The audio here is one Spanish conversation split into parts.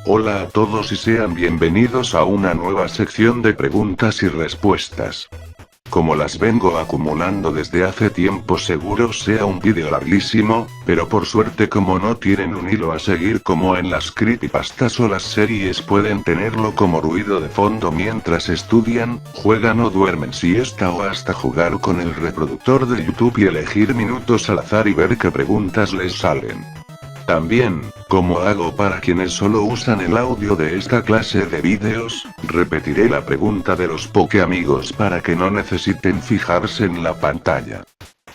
Hola a todos y sean bienvenidos a una nueva sección de preguntas y respuestas. Como las vengo acumulando desde hace tiempo, seguro sea un vídeo larguísimo, pero por suerte como no tienen un hilo a seguir como en las creepypastas o las series, pueden tenerlo como ruido de fondo mientras estudian, juegan o duermen siesta, o hasta jugar con el reproductor de YouTube y elegir minutos al azar y ver qué preguntas les salen. También, como hago para quienes solo usan el audio de esta clase de vídeos, repetiré la pregunta de los Pokéamigos para que no necesiten fijarse en la pantalla.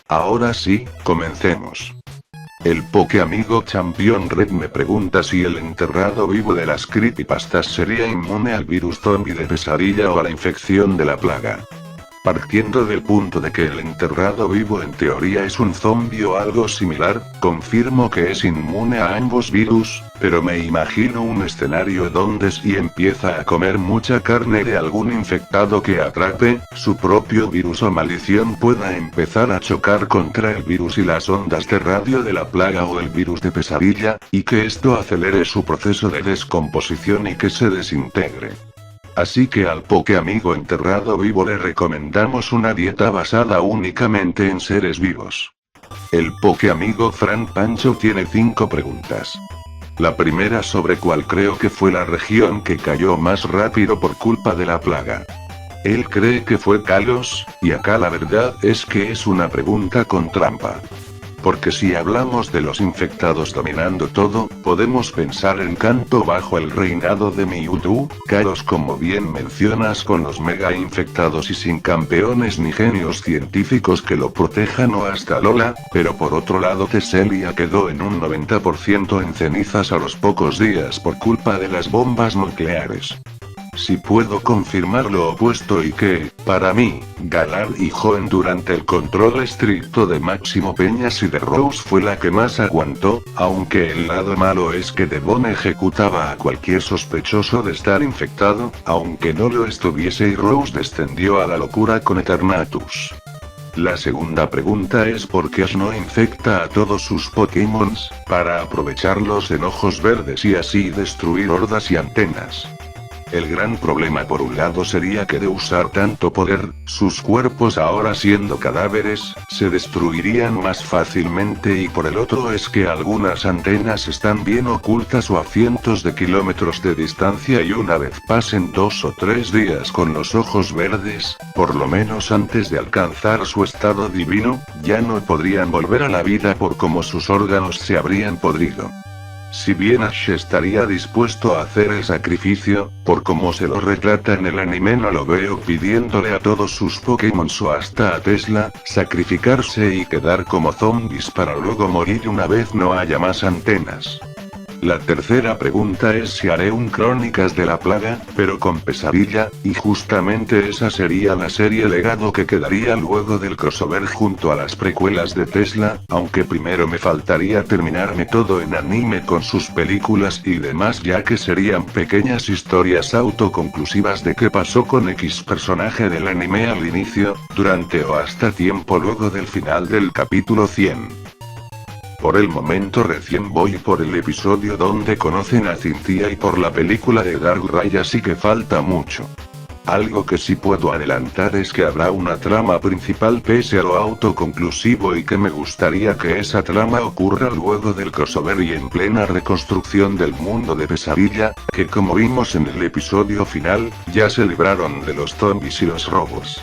Ahora sí, comencemos. El Pokéamigo Champion Red me pregunta si el enterrado vivo de las creepypastas sería inmune al virus zombie de pesadilla o a la infección de la plaga. Partiendo del punto de que el enterrado vivo en teoría es un zombie o algo similar, confirmo que es inmune a ambos virus, pero me imagino un escenario donde si empieza a comer mucha carne de algún infectado que atrape, su propio virus o maldición pueda empezar a chocar contra el virus y las ondas de radio de la plaga o el virus de pesadilla, y que esto acelere su proceso de descomposición y que se desintegre. Así que al Pokéamigo enterrado vivo le recomendamos una dieta basada únicamente en seres vivos. El Pokéamigo Fran Pancho tiene 5 preguntas. La primera sobre cuál creo que fue la región que cayó más rápido por culpa de la plaga. Él cree que fue Kalos, y acá la verdad es que es una pregunta con trampa. Porque si hablamos de los infectados dominando todo, podemos pensar en Kanto bajo el reinado de Mewtwo, Kalos como bien mencionas con los mega infectados y sin campeones ni genios científicos que lo protejan, o hasta Lola, pero por otro lado Tesselia quedó en un 90% en cenizas a los pocos días por culpa de las bombas nucleares. Si puedo confirmar lo opuesto y que, para mí, Galar y Hoenn durante el control estricto de Máximo Peñas y de Rose fue la que más aguantó, aunque el lado malo es que Devon ejecutaba a cualquier sospechoso de estar infectado, aunque no lo estuviese, y Rose descendió a la locura con Eternatus. La segunda pregunta es por qué Ash no infecta a todos sus Pokémons, para aprovechar los enojos verdes y así destruir hordas y antenas. El gran problema por un lado sería que de usar tanto poder, sus cuerpos ahora siendo cadáveres, se destruirían más fácilmente, y por el otro es que algunas antenas están bien ocultas o a cientos de kilómetros de distancia, y una vez pasen 2 o 3 días con los ojos verdes, por lo menos antes de alcanzar su estado divino, ya no podrían volver a la vida por cómo sus órganos se habrían podrido. Si bien Ash estaría dispuesto a hacer el sacrificio, por como se lo retrata en el anime, no lo veo pidiéndole a todos sus Pokémon o hasta a Tesla, sacrificarse y quedar como zombies para luego morir una vez no haya más antenas. La tercera pregunta es si haré un Crónicas de la Plaga, pero con pesadilla, y justamente esa sería la serie legado que quedaría luego del crossover junto a las precuelas de Tesla, aunque primero me faltaría terminarme todo en anime con sus películas y demás, ya que serían pequeñas historias autoconclusivas de qué pasó con X personaje del anime al inicio, durante o hasta tiempo luego del final del capítulo 100. Por el momento recién voy por el episodio donde conocen a Cynthia y por la película de Darkrai, así que falta mucho. Algo que sí puedo adelantar es que habrá una trama principal pese a lo autoconclusivo, y que me gustaría que esa trama ocurra luego del crossover y en plena reconstrucción del mundo de pesadilla, que como vimos en el episodio final, ya se libraron de los zombies y los robos.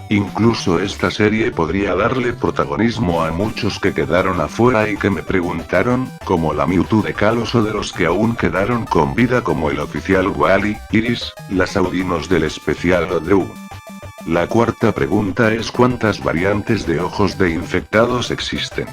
Incluso esta serie podría darle protagonismo a muchos que quedaron afuera y que me preguntaron, como la Mewtwo de Kalos o de los que aún quedaron con vida como el oficial Wally, Iris, las Audinos del especial ODU. La cuarta pregunta es ¿cuántas variantes de ojos de infectados existen?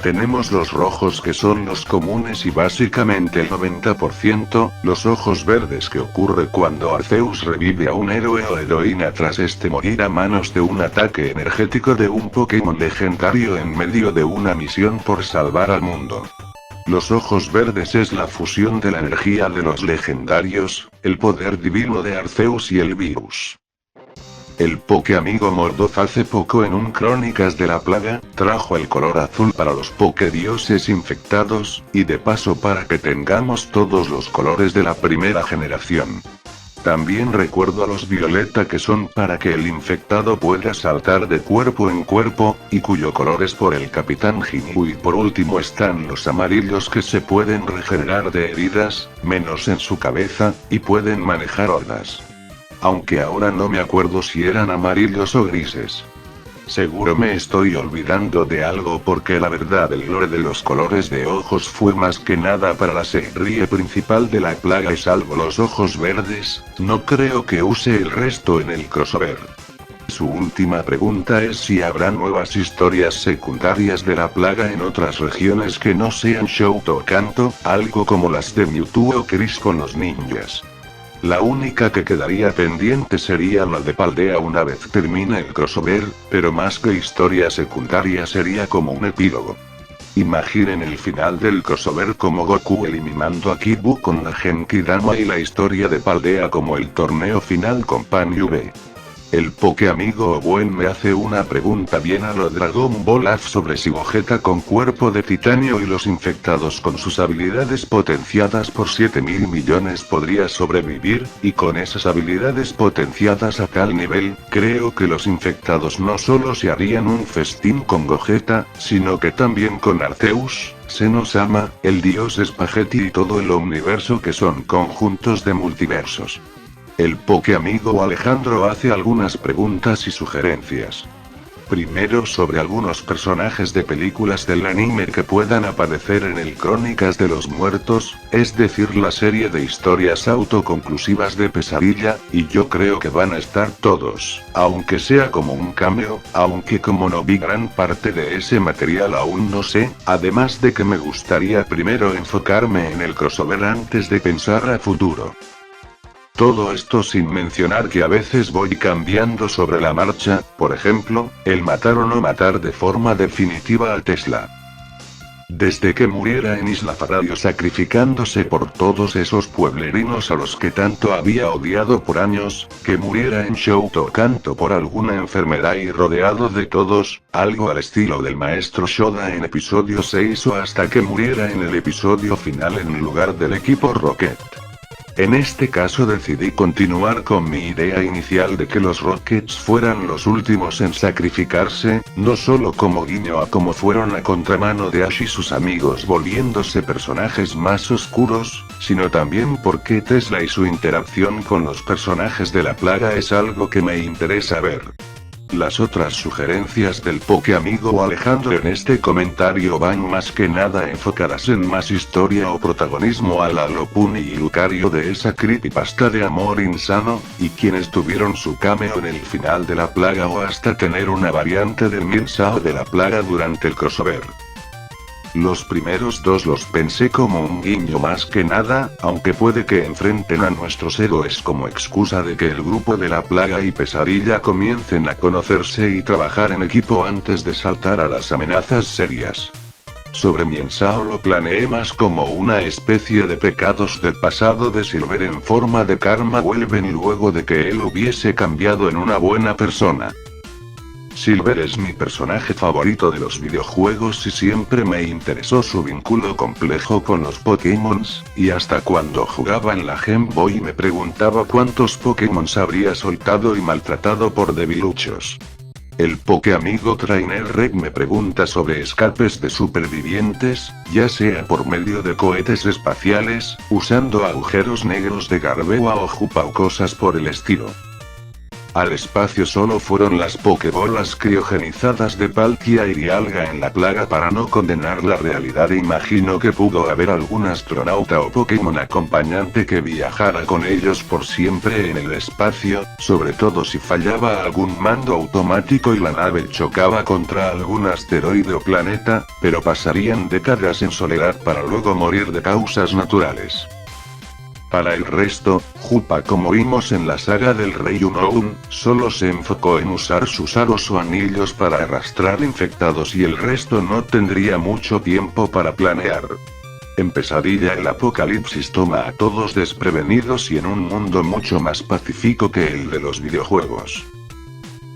Tenemos los rojos, que son los comunes y básicamente el 90%, los ojos verdes, que ocurre cuando Arceus revive a un héroe o heroína tras este morir a manos de un ataque energético de un Pokémon legendario en medio de una misión por salvar al mundo. Los ojos verdes es la fusión de la energía de los legendarios, el poder divino de Arceus y el virus. El Pokéamigo Mordoz hace poco en un Crónicas de la Plaga, trajo el color azul para los Pokédioses infectados, y de paso para que tengamos todos los colores de la primera generación. También recuerdo a los violeta que son para que el infectado pueda saltar de cuerpo en cuerpo, y cuyo color es por el Capitán Ginyu. Y por último están los amarillos que se pueden regenerar de heridas, menos en su cabeza, y pueden manejar hordas. Aunque ahora no me acuerdo si eran amarillos o grises. Seguro me estoy olvidando de algo porque la verdad el lore de los colores de ojos fue más que nada para la serie principal de la plaga y salvo los ojos verdes, no creo que use el resto en el crossover. Su última pregunta es si habrá nuevas historias secundarias de la plaga en otras regiones que no sean Johto Kanto, algo como las de Mewtwo o Chris con los ninjas. La única que quedaría pendiente sería la de Paldea una vez termine el crossover, pero más que historia secundaria sería como un epílogo. Imaginen el final del crossover como Goku eliminando a Kid Buu con la Genkidama y la historia de Paldea como el torneo final con Pan V. El Pokéamigo Owen me hace una pregunta bien a lo Dragon Ball AF sobre si Gogeta con cuerpo de titanio y los infectados con sus habilidades potenciadas por 7.000 millones podría sobrevivir, y con esas habilidades potenciadas a tal nivel, creo que los infectados no solo se harían un festín con Gogeta, sino que también con Arceus, Senosama, el dios Spaghetti y todo el universo que son conjuntos de multiversos. El Pokéamigo Alejandro hace algunas preguntas y sugerencias. Primero sobre algunos personajes de películas del anime que puedan aparecer en el Crónicas de los Muertos, es decir la serie de historias autoconclusivas de Pesadilla, y yo creo que van a estar todos, aunque sea como un cameo, aunque como no vi gran parte de ese material aún no sé, además de que me gustaría primero enfocarme en el crossover antes de pensar a futuro. Todo esto sin mencionar que a veces voy cambiando sobre la marcha, por ejemplo, el matar o no matar de forma definitiva a Tesla. Desde que muriera en Isla Faradio sacrificándose por todos esos pueblerinos a los que tanto había odiado por años, que muriera en Johto Kanto por alguna enfermedad y rodeado de todos, algo al estilo del maestro Shoda en episodio 6 o hasta que muriera en el episodio final en lugar del equipo Rocket. En este caso decidí continuar con mi idea inicial de que los Rockets fueran los últimos en sacrificarse, no solo como guiño a cómo fueron a contramano de Ash y sus amigos volviéndose personajes más oscuros, sino también porque Tesla y su interacción con los personajes de la plaga es algo que me interesa ver. Las otras sugerencias del Pokéamigo Alejandro en este comentario van más que nada enfocadas en más historia o protagonismo a la Lopuni y Lucario de esa creepypasta de amor insano, y quienes tuvieron su cameo en el final de la plaga o hasta tener una variante del Mirsao de la plaga durante el crossover. Los primeros dos los pensé como un guiño más que nada, aunque puede que enfrenten a nuestros héroes como excusa de que el grupo de la plaga y Pesadilla comiencen a conocerse y trabajar en equipo antes de saltar a las amenazas serias. Sobre Miensao lo planeé más como una especie de pecados del pasado de Silver en forma de karma vuelven luego de que él hubiese cambiado en una buena persona. Silver es mi personaje favorito de los videojuegos y siempre me interesó su vínculo complejo con los Pokémon, y hasta cuando jugaba en la Game Boy me preguntaba cuántos Pokémon habría soltado y maltratado por debiluchos. El Pokéamigo Trainer Reg me pregunta sobre escapes de supervivientes, ya sea por medio de cohetes espaciales, usando agujeros negros de Gardevoir o Jupa o cosas por el estilo. Al espacio solo fueron las Pokébolas criogenizadas de Palkia y Dialga en la plaga para no condenar la realidad. Imagino que pudo haber algún astronauta o Pokémon acompañante que viajara con ellos por siempre en el espacio, sobre todo si fallaba algún mando automático y la nave chocaba contra algún asteroide o planeta, pero pasarían décadas en soledad para luego morir de causas naturales. Para el resto, Jupa como vimos en la saga del Rey Unown, solo se enfocó en usar sus aros o anillos para arrastrar infectados y el resto no tendría mucho tiempo para planear. En Pesadilla el apocalipsis toma a todos desprevenidos y en un mundo mucho más pacífico que el de los videojuegos.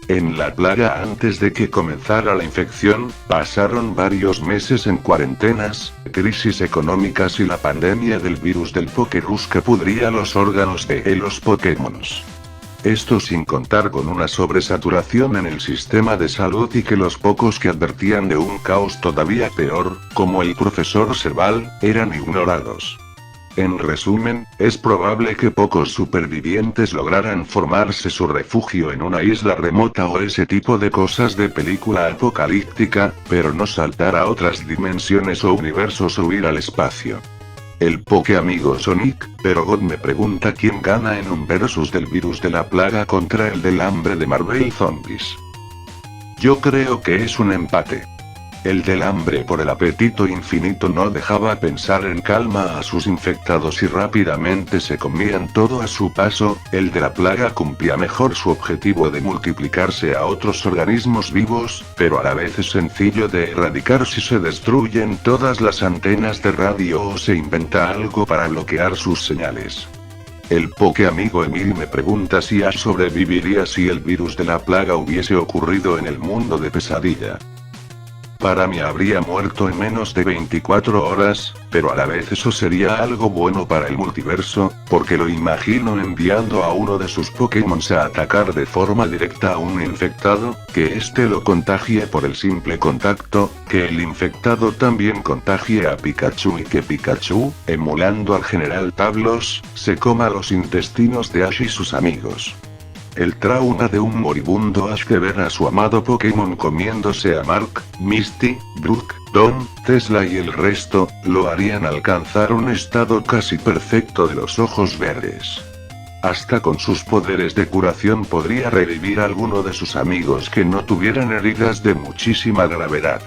En la playa antes de que comenzara la infección, pasaron varios meses en cuarentenas, crisis económicas y la pandemia del virus del Pokerus que pudría los órganos de los Pokémons. Esto sin contar con una sobresaturación en el sistema de salud y que los pocos que advertían de un caos todavía peor, como el profesor Serval, eran ignorados. En resumen, es probable que pocos supervivientes lograran formarse su refugio en una isla remota o ese tipo de cosas de película apocalíptica, pero no saltar a otras dimensiones o universos o ir al espacio. El poke amigo Sonic, pero God me pregunta quién gana en un versus del virus de la plaga contra el del hambre de Marvel Zombies. Yo creo que es un empate. El del hambre por el apetito infinito no dejaba pensar en calma a sus infectados y rápidamente se comían todo a su paso, el de la plaga cumplía mejor su objetivo de multiplicarse a otros organismos vivos, pero a la vez es sencillo de erradicar si se destruyen todas las antenas de radio o se inventa algo para bloquear sus señales. El poke amigo Emil me pregunta si Ash sobreviviría si el virus de la plaga hubiese ocurrido en el mundo de Pesadilla. Para mí habría muerto en menos de 24 horas, pero a la vez eso sería algo bueno para el multiverso, porque lo imagino enviando a uno de sus Pokémon a atacar de forma directa a un infectado, que éste lo contagie por el simple contacto, que el infectado también contagie a Pikachu y que Pikachu, emulando al General Tablos, se coma los intestinos de Ash y sus amigos. El trauma de un moribundo Ash que ver a su amado Pokémon comiéndose a Mark, Misty, Brook, Tom, Tesla y el resto, lo harían alcanzar un estado casi perfecto de los ojos verdes. Hasta con sus poderes de curación podría revivir a alguno de sus amigos que no tuvieran heridas de muchísima gravedad.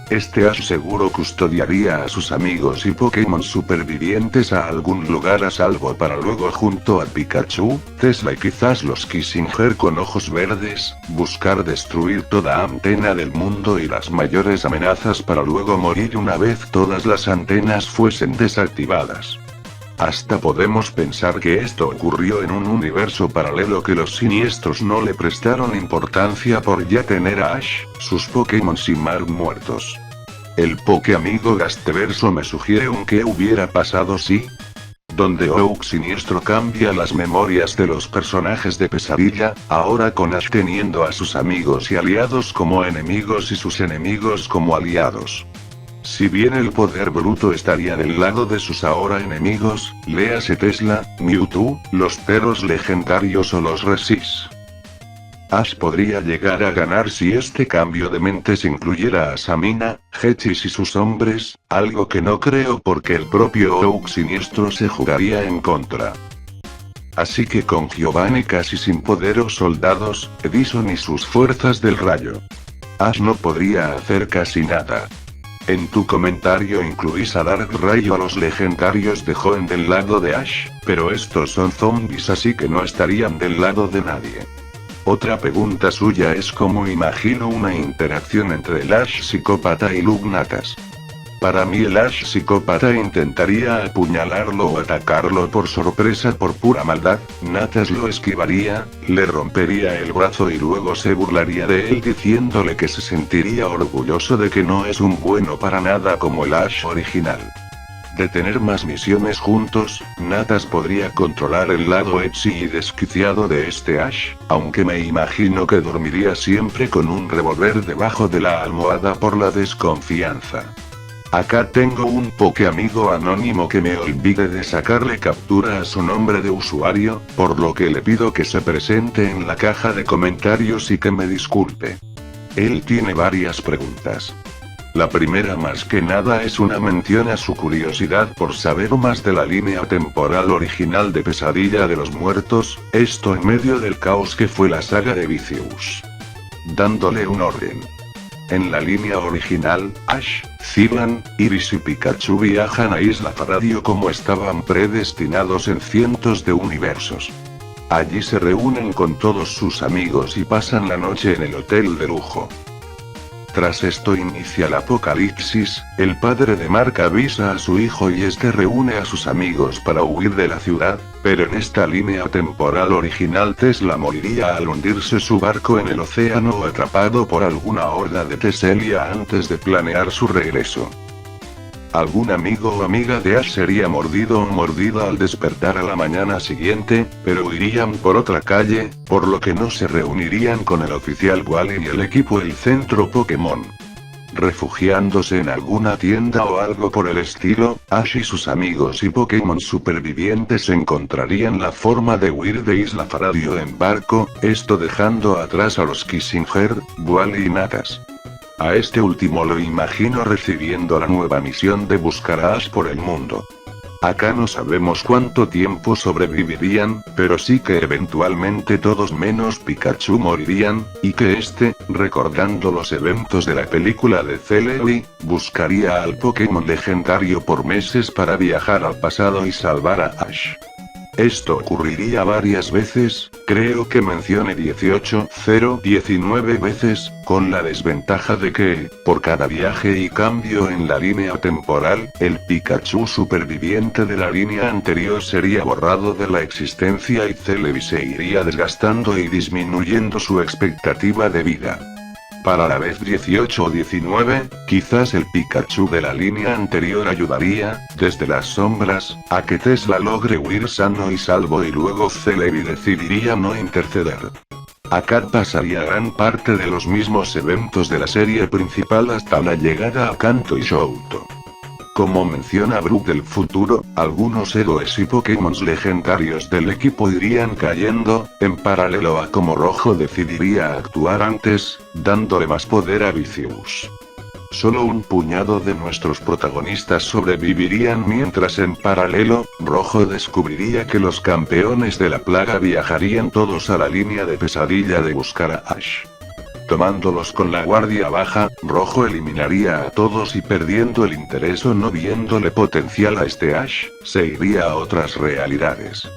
Este Ash seguro custodiaría a sus amigos y Pokémon supervivientes a algún lugar a salvo para luego junto a Pikachu, Tesla y quizás los Kissinger con ojos verdes, buscar destruir toda antena del mundo y las mayores amenazas para luego morir una vez todas las antenas fuesen desactivadas. Hasta podemos pensar que esto ocurrió en un universo paralelo que los siniestros no le prestaron importancia por ya tener a Ash, sus Pokémon y Mark muertos. El poke amigo Gasteverso me sugiere un qué hubiera pasado si, donde Oak Siniestro cambia las memorias de los personajes de Pesadilla, ahora con Ash teniendo a sus amigos y aliados como enemigos y sus enemigos como aliados. Si bien el poder bruto estaría del lado de sus ahora enemigos, léase Tesla, Mewtwo, los perros legendarios o los Resis. Ash podría llegar a ganar si este cambio de mentes incluyera a Samina, Hechis y sus hombres, algo que no creo porque el propio Oak Siniestro se jugaría en contra. Así que con Giovanni casi sin poder o soldados, Edison y sus fuerzas del rayo. Ash no podría hacer casi nada. En tu comentario incluís a Dark Rayo a los legendarios de Joen del lado de Ash, pero estos son zombies así que no estarían del lado de nadie. Otra pregunta suya es cómo imagino una interacción entre el Ash psicópata y Lugnatas. Para mí el Ash psicópata intentaría apuñalarlo o atacarlo por sorpresa por pura maldad, Natas lo esquivaría, le rompería el brazo y luego se burlaría de él diciéndole que se sentiría orgulloso de que no es un bueno para nada como el Ash original. De tener más misiones juntos, Natas podría controlar el lado edgy y desquiciado de este Ash, aunque me imagino que dormiría siempre con un revólver debajo de la almohada por la desconfianza. Acá tengo un poke amigo anónimo que me olvide de sacarle captura a su nombre de usuario, por lo que le pido que se presente en la caja de comentarios y que me disculpe. Él tiene varias preguntas. La primera más que nada es una mención a su curiosidad por saber más de la línea temporal original de Pesadilla de los Muertos, esto en medio del caos que fue la saga de Vicious. Dándole un orden. En la línea original, Ash, Zyban, Iris y Pikachu viajan a Isla Faradio como estaban predestinados en cientos de universos. Allí se reúnen con todos sus amigos y pasan la noche en el hotel de lujo. Tras esto inicia el apocalipsis, el padre de Mark avisa a su hijo y este reúne a sus amigos para huir de la ciudad, pero en esta línea temporal original Tesla moriría al hundirse su barco en el océano o atrapado por alguna horda de Tesselia antes de planear su regreso. Algún amigo o amiga de Ash sería mordido o mordida al despertar a la mañana siguiente, pero huirían por otra calle, por lo que no se reunirían con el oficial Wally y el equipo del centro Pokémon. Refugiándose en alguna tienda o algo por el estilo, Ash y sus amigos y Pokémon supervivientes encontrarían la forma de huir de Isla Faradio en barco, esto dejando atrás a los Kissinger, Wally y Natas. A este último lo imagino recibiendo la nueva misión de buscar a Ash por el mundo. Acá no sabemos cuánto tiempo sobrevivirían, pero sí que eventualmente todos menos Pikachu morirían, y que este, recordando los eventos de la película de Celebi, buscaría al Pokémon legendario por meses para viajar al pasado y salvar a Ash. Esto ocurriría varias veces, creo que mencione 19 veces, con la desventaja de que, por cada viaje y cambio en la línea temporal, el Pikachu superviviente de la línea anterior sería borrado de la existencia y Celebi se iría desgastando y disminuyendo su expectativa de vida. Para la vez 18 o 19, quizás el Pikachu de la línea anterior ayudaría, desde las sombras, a que Tesla logre huir sano y salvo y luego Celebi decidiría no interceder. Acá pasaría gran parte de los mismos eventos de la serie principal hasta la llegada a Kanto y Johto. Como menciona Brook del futuro, algunos héroes y Pokémon legendarios del equipo irían cayendo, en paralelo a como Rojo decidiría actuar antes, dándole más poder a Vicious. Solo un puñado de nuestros protagonistas sobrevivirían mientras en paralelo, Rojo descubriría que los campeones de la plaga viajarían todos a la línea de pesadilla de buscar a Ash. Tomándolos con la guardia baja, Rojo eliminaría a todos y perdiendo el interés o no viéndole potencial a este Ash, se iría a otras realidades.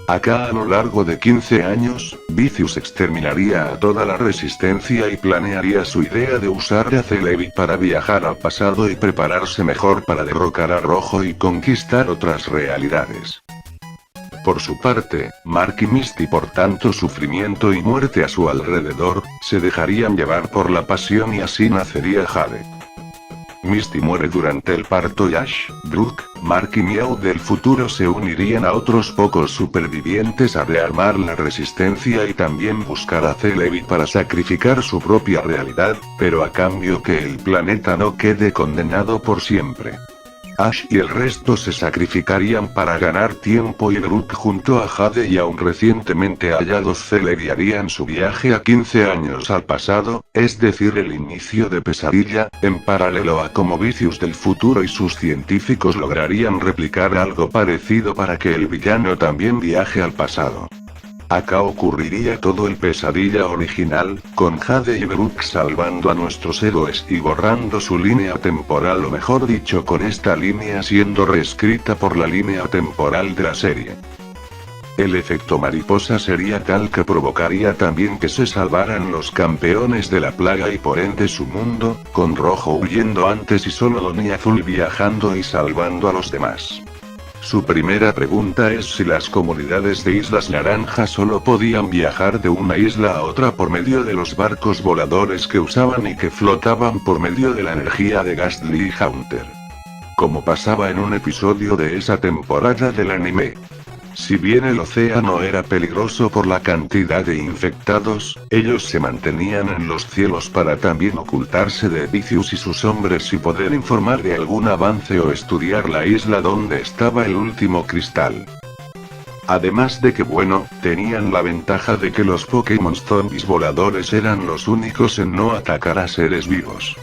Acá a lo largo de 15 años, Vicious exterminaría a toda la resistencia y planearía su idea de usar a Celebi para viajar al pasado y prepararse mejor para derrocar a Rojo y conquistar otras realidades. Por su parte, Mark y Misty por tanto sufrimiento y muerte a su alrededor, se dejarían llevar por la pasión y así nacería Jade. Misty muere durante el parto y Ash, Brook, Mark y Meow del futuro se unirían a otros pocos supervivientes a rearmar la resistencia y también buscar a Celebi para sacrificar su propia realidad, pero a cambio que el planeta no quede condenado por siempre. Ash y el resto se sacrificarían para ganar tiempo y Brook junto a Jade y aún recientemente hallados Celebi harían su viaje a 15 años al pasado, es decir el inicio de Pesadilla, en paralelo a como Vicious del futuro y sus científicos lograrían replicar algo parecido para que el villano también viaje al pasado. Acá ocurriría todo el Pesadilla original, con Jade y Brook salvando a nuestros héroes y borrando su línea temporal o mejor dicho con esta línea siendo reescrita por la línea temporal de la serie. El efecto mariposa sería tal que provocaría también que se salvaran los campeones de la plaga y por ende su mundo, con Rojo huyendo antes y solo Don y Azul viajando y salvando a los demás. Su primera pregunta es si las comunidades de Islas Naranja solo podían viajar de una isla a otra por medio de los barcos voladores que usaban y que flotaban por medio de la energía de Gastly y Haunter. Como pasaba en un episodio de esa temporada del anime. Si bien el océano era peligroso por la cantidad de infectados, ellos se mantenían en los cielos para también ocultarse de Vicious y sus hombres y poder informar de algún avance o estudiar la isla donde estaba el último cristal. Además de que tenían la ventaja de que los Pokémon zombies voladores eran los únicos en no atacar a seres vivos.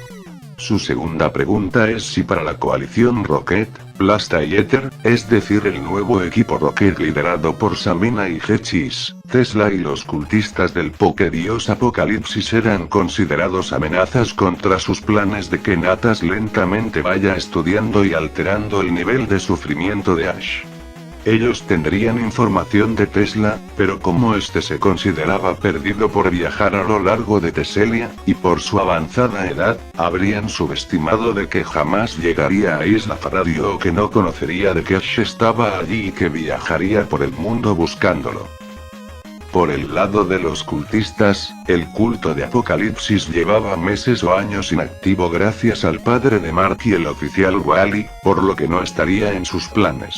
Su segunda pregunta es si para la coalición Rocket, Plasta y Ether, es decir el nuevo equipo Rocket liderado por Samina y Hechis, Tesla y los cultistas del Pokédios Apocalipsis eran considerados amenazas contra sus planes de que Natas lentamente vaya estudiando y alterando el nivel de sufrimiento de Ash. Ellos tendrían información de Tesla, pero como este se consideraba perdido por viajar a lo largo de Teselia, y por su avanzada edad, habrían subestimado de que jamás llegaría a Isla Faraday o que no conocería de que Ash estaba allí y que viajaría por el mundo buscándolo. Por el lado de los cultistas, el culto de Apocalipsis llevaba meses o años inactivo gracias al padre de Mark y el oficial Wally, por lo que no estaría en sus planes.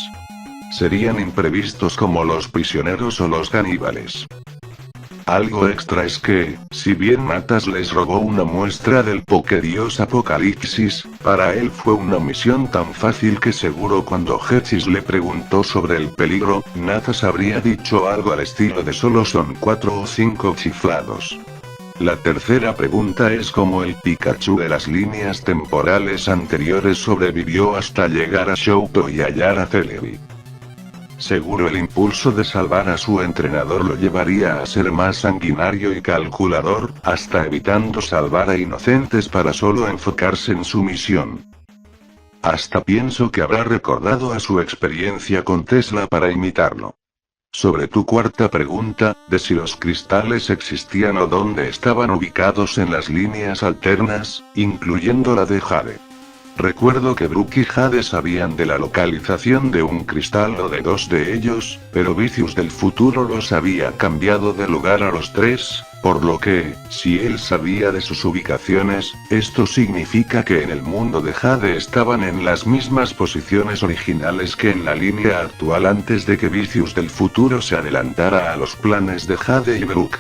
Serían imprevistos como los prisioneros o los caníbales. Algo extra es que, si bien Natas les robó una muestra del Pokédios Apocalipsis, para él fue una misión tan fácil que seguro cuando Hetsis le preguntó sobre el peligro, Natas habría dicho algo al estilo de solo son 4 o 5 chiflados. La tercera pregunta es cómo el Pikachu de las líneas temporales anteriores sobrevivió hasta llegar a Johto y hallar a Celebi. Seguro el impulso de salvar a su entrenador lo llevaría a ser más sanguinario y calculador, hasta evitando salvar a inocentes para solo enfocarse en su misión. Hasta pienso que habrá recordado a su experiencia con Tesla para imitarlo. Sobre tu cuarta pregunta, de si los cristales existían o dónde estaban ubicados en las líneas alternas, incluyendo la de Jade. Recuerdo que Brook y Jade sabían de la localización de un cristal o de dos de ellos, pero Vicious del futuro los había cambiado de lugar a los tres, por lo que, si él sabía de sus ubicaciones, esto significa que en el mundo de Jade estaban en las mismas posiciones originales que en la línea actual antes de que Vicious del futuro se adelantara a los planes de Jade y Brook.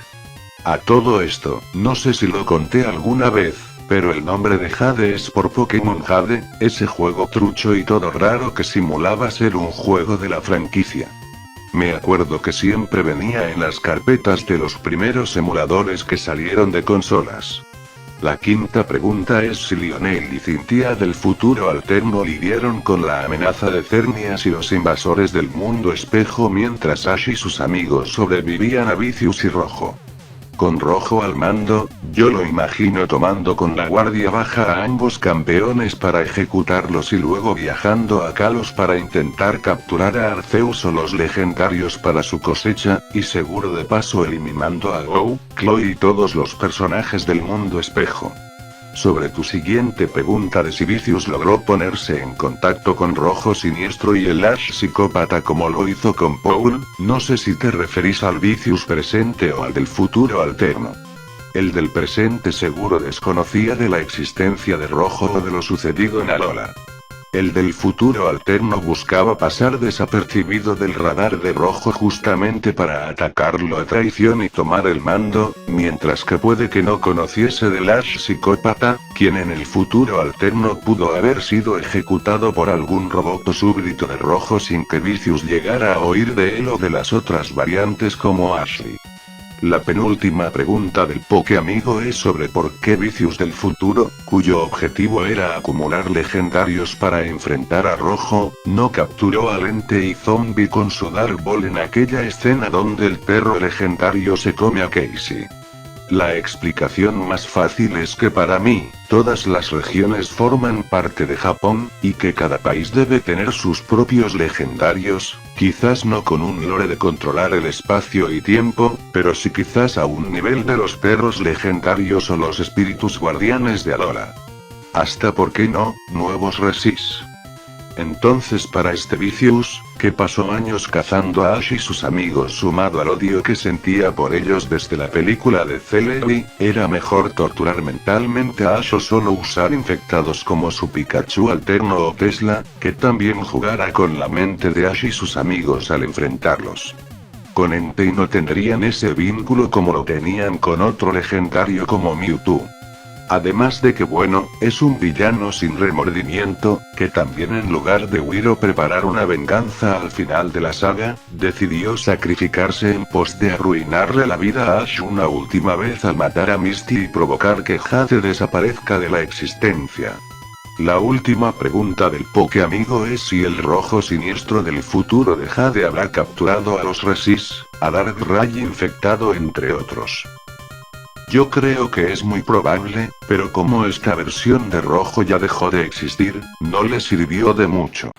A todo esto, no sé si lo conté alguna vez, pero el nombre de Jade es por Pokémon Jade, ese juego trucho y todo raro que simulaba ser un juego de la franquicia. Me acuerdo que siempre venía en las carpetas de los primeros emuladores que salieron de consolas. La quinta pregunta es si Lionel y Cynthia del futuro alterno lidiaron con la amenaza de Cernias y los invasores del mundo espejo mientras Ash y sus amigos sobrevivían a Vicious y Rojo. Con Rojo al mando, yo lo imagino tomando con la guardia baja a ambos campeones para ejecutarlos y luego viajando a Kalos para intentar capturar a Arceus o los legendarios para su cosecha, y seguro de paso eliminando a Go, Chloe y todos los personajes del mundo espejo. Sobre tu siguiente pregunta de si Vicious logró ponerse en contacto con Rojo Siniestro y el Ash psicópata como lo hizo con Paul, no sé si te referís al Vicious presente o al del futuro alterno. El del presente seguro desconocía de la existencia de Rojo o de lo sucedido en Alola. El del futuro alterno buscaba pasar desapercibido del radar de Rojo justamente para atacarlo a traición y tomar el mando, mientras que puede que no conociese del Ash psicópata, quien en el futuro alterno pudo haber sido ejecutado por algún robot súbdito de Rojo sin que Vicious llegara a oír de él o de las otras variantes como Ashley. La penúltima pregunta del Pokéamigo es sobre por qué Vicious del futuro, cuyo objetivo era acumular legendarios para enfrentar a Rojo, no capturó al Ente y Zombie con su Dark Ball en aquella escena donde el perro legendario se come a Casey. La explicación más fácil es que para mí, todas las regiones forman parte de Japón, y que cada país debe tener sus propios legendarios, quizás no con un lore de controlar el espacio y tiempo, pero sí quizás a un nivel de los perros legendarios o los espíritus guardianes de Alola. Hasta por qué no, nuevos Resís. Entonces para este Vicious, que pasó años cazando a Ash y sus amigos sumado al odio que sentía por ellos desde la película de Celebi, ¿era mejor torturar mentalmente a Ash o solo usar infectados como su Pikachu alterno o Tesla, que también jugara con la mente de Ash y sus amigos al enfrentarlos? Con Entei no tendrían ese vínculo como lo tenían con otro legendario como Mewtwo. Además de que bueno, es un villano sin remordimiento, que también en lugar de huir o preparar una venganza al final de la saga, decidió sacrificarse en pos de arruinarle la vida a Ash una última vez al matar a Misty y provocar que Jade desaparezca de la existencia. La última pregunta del Pokéamigo es si el Rojo Siniestro del futuro de Jade habrá capturado a los Resís, a Darkrai infectado entre otros. Yo creo que es muy probable, pero como esta versión de Rojo ya dejó de existir, no le sirvió de mucho.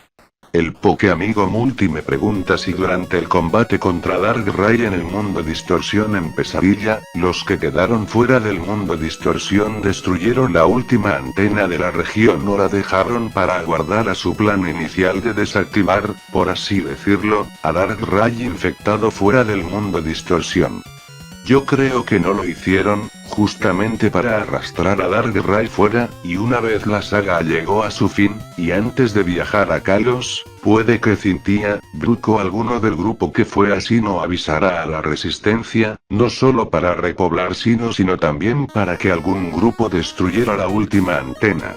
El Pokeamigo Multi me pregunta si durante el combate contra Darkrai en el mundo Distorsión en Pesadilla, los que quedaron fuera del mundo Distorsión destruyeron la última antena de la región o la dejaron para aguardar a su plan inicial de desactivar, por así decirlo, a Darkrai infectado fuera del mundo Distorsión. Yo creo que no lo hicieron, justamente para arrastrar a Darkrai fuera, y una vez la saga llegó a su fin, y antes de viajar a Kalos, puede que Cynthia, Brook o alguno del grupo que fue así no avisara a la resistencia, no solo para repoblar sino también para que algún grupo destruyera la última antena.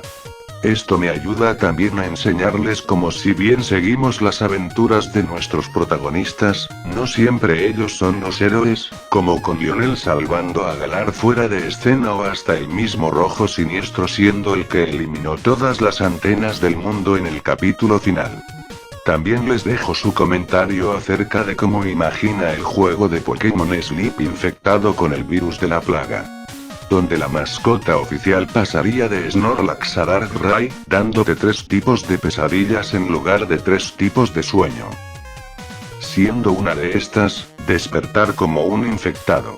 Esto me ayuda también a enseñarles cómo si bien seguimos las aventuras de nuestros protagonistas, no siempre ellos son los héroes, como con Lionel salvando a Galar fuera de escena o hasta el mismo Rojo Siniestro siendo el que eliminó todas las antenas del mundo en el capítulo final. También les dejo su comentario acerca de cómo imagina el juego de Pokémon Sleep infectado con el virus de la plaga, donde la mascota oficial pasaría de Snorlax a Darkrai, dándote 3 tipos de pesadillas en lugar de 3 tipos de sueño. Siendo una de estas, despertar como un infectado.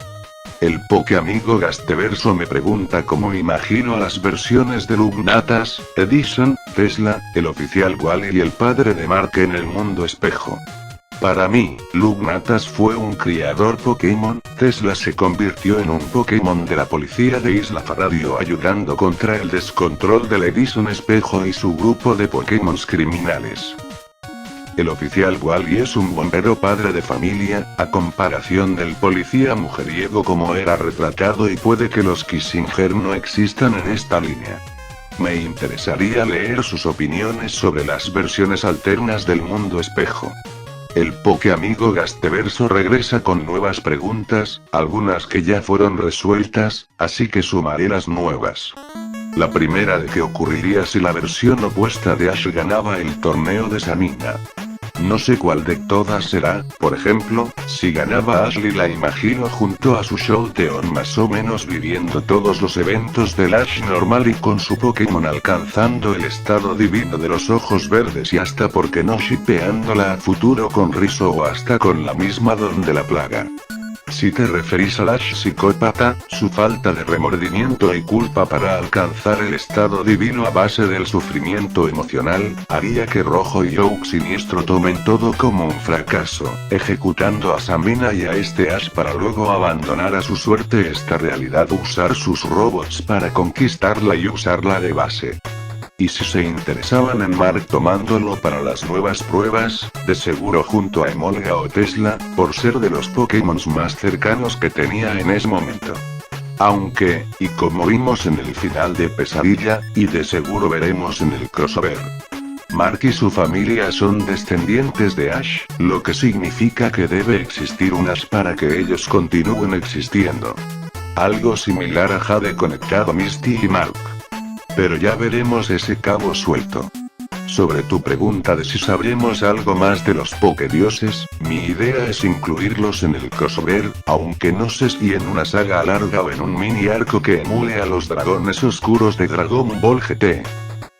El Pokeamigo Gasteverso me pregunta cómo imagino a las versiones de Lugnatas, Edison, Tesla, el oficial Wally y el padre de Mark en el mundo espejo. Para mí, Lugnatas fue un criador Pokémon, Tesla se convirtió en un Pokémon de la policía de Isla Faradio ayudando contra el descontrol del Edison Espejo y su grupo de Pokémons criminales. El oficial Wally es un bombero padre de familia, a comparación del policía mujeriego como era retratado y puede que los Kissinger no existan en esta línea. Me interesaría leer sus opiniones sobre las versiones alternas del mundo espejo. El Pokeamigo Gasteverso regresa con nuevas preguntas, algunas que ya fueron resueltas, así que sumaré las nuevas. La primera de qué ocurriría si la versión opuesta de Ash ganaba el torneo de Samina. No sé cuál de todas será, por ejemplo, si ganaba Ashley la imagino junto a su Showdown más o menos viviendo todos los eventos del Ash normal y con su Pokémon alcanzando el estado divino de los ojos verdes y hasta porque no shippeándola a futuro con Rizzo o hasta con la misma Don de la Plaga. Si te referís al Ash psicópata, su falta de remordimiento y culpa para alcanzar el estado divino a base del sufrimiento emocional, haría que Rojo y Oak Siniestro tomen todo como un fracaso, ejecutando a Samina y a este Ash para luego abandonar a su suerte esta realidad o usar sus robots para conquistarla y usarla de base. Y si se interesaban en Mark tomándolo para las nuevas pruebas, de seguro junto a Emolga o Tesla, por ser de los Pokémon más cercanos que tenía en ese momento. Aunque, y como vimos en el final de Pesadilla, y de seguro veremos en el crossover, Mark y su familia son descendientes de Ash, lo que significa que debe existir un Ash para que ellos continúen existiendo. Algo similar a Jade conectado a Misty y Mark. Pero ya veremos ese cabo suelto. Sobre tu pregunta de si sabremos algo más de los Pokédioses, mi idea es incluirlos en el crossover, aunque no sé si en una saga larga o en un mini arco que emule a los dragones oscuros de Dragon Ball GT.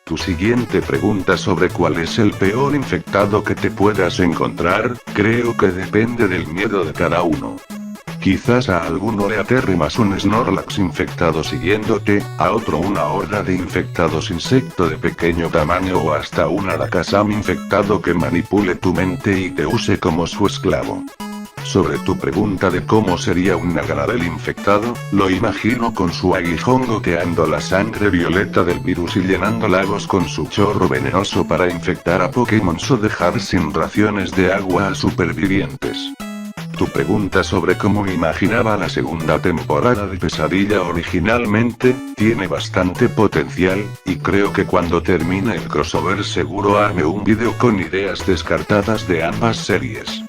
Tu siguiente pregunta sobre cuál es el peor infectado que te puedas encontrar, creo que depende del miedo de cada uno. Quizás a alguno le aterre más un Snorlax infectado siguiéndote, a otro una horda de infectados insecto de pequeño tamaño o hasta un Alakazam infectado que manipule tu mente y te use como su esclavo. Sobre tu pregunta de cómo sería un Naganadel infectado, lo imagino con su aguijón goteando la sangre violeta del virus y llenando lagos con su chorro venenoso para infectar a Pokémon o dejar sin raciones de agua a supervivientes. Tu pregunta sobre cómo imaginaba la segunda temporada de Pesadilla originalmente, tiene bastante potencial, y creo que cuando termine el crossover seguro haré un vídeo con ideas descartadas de ambas series.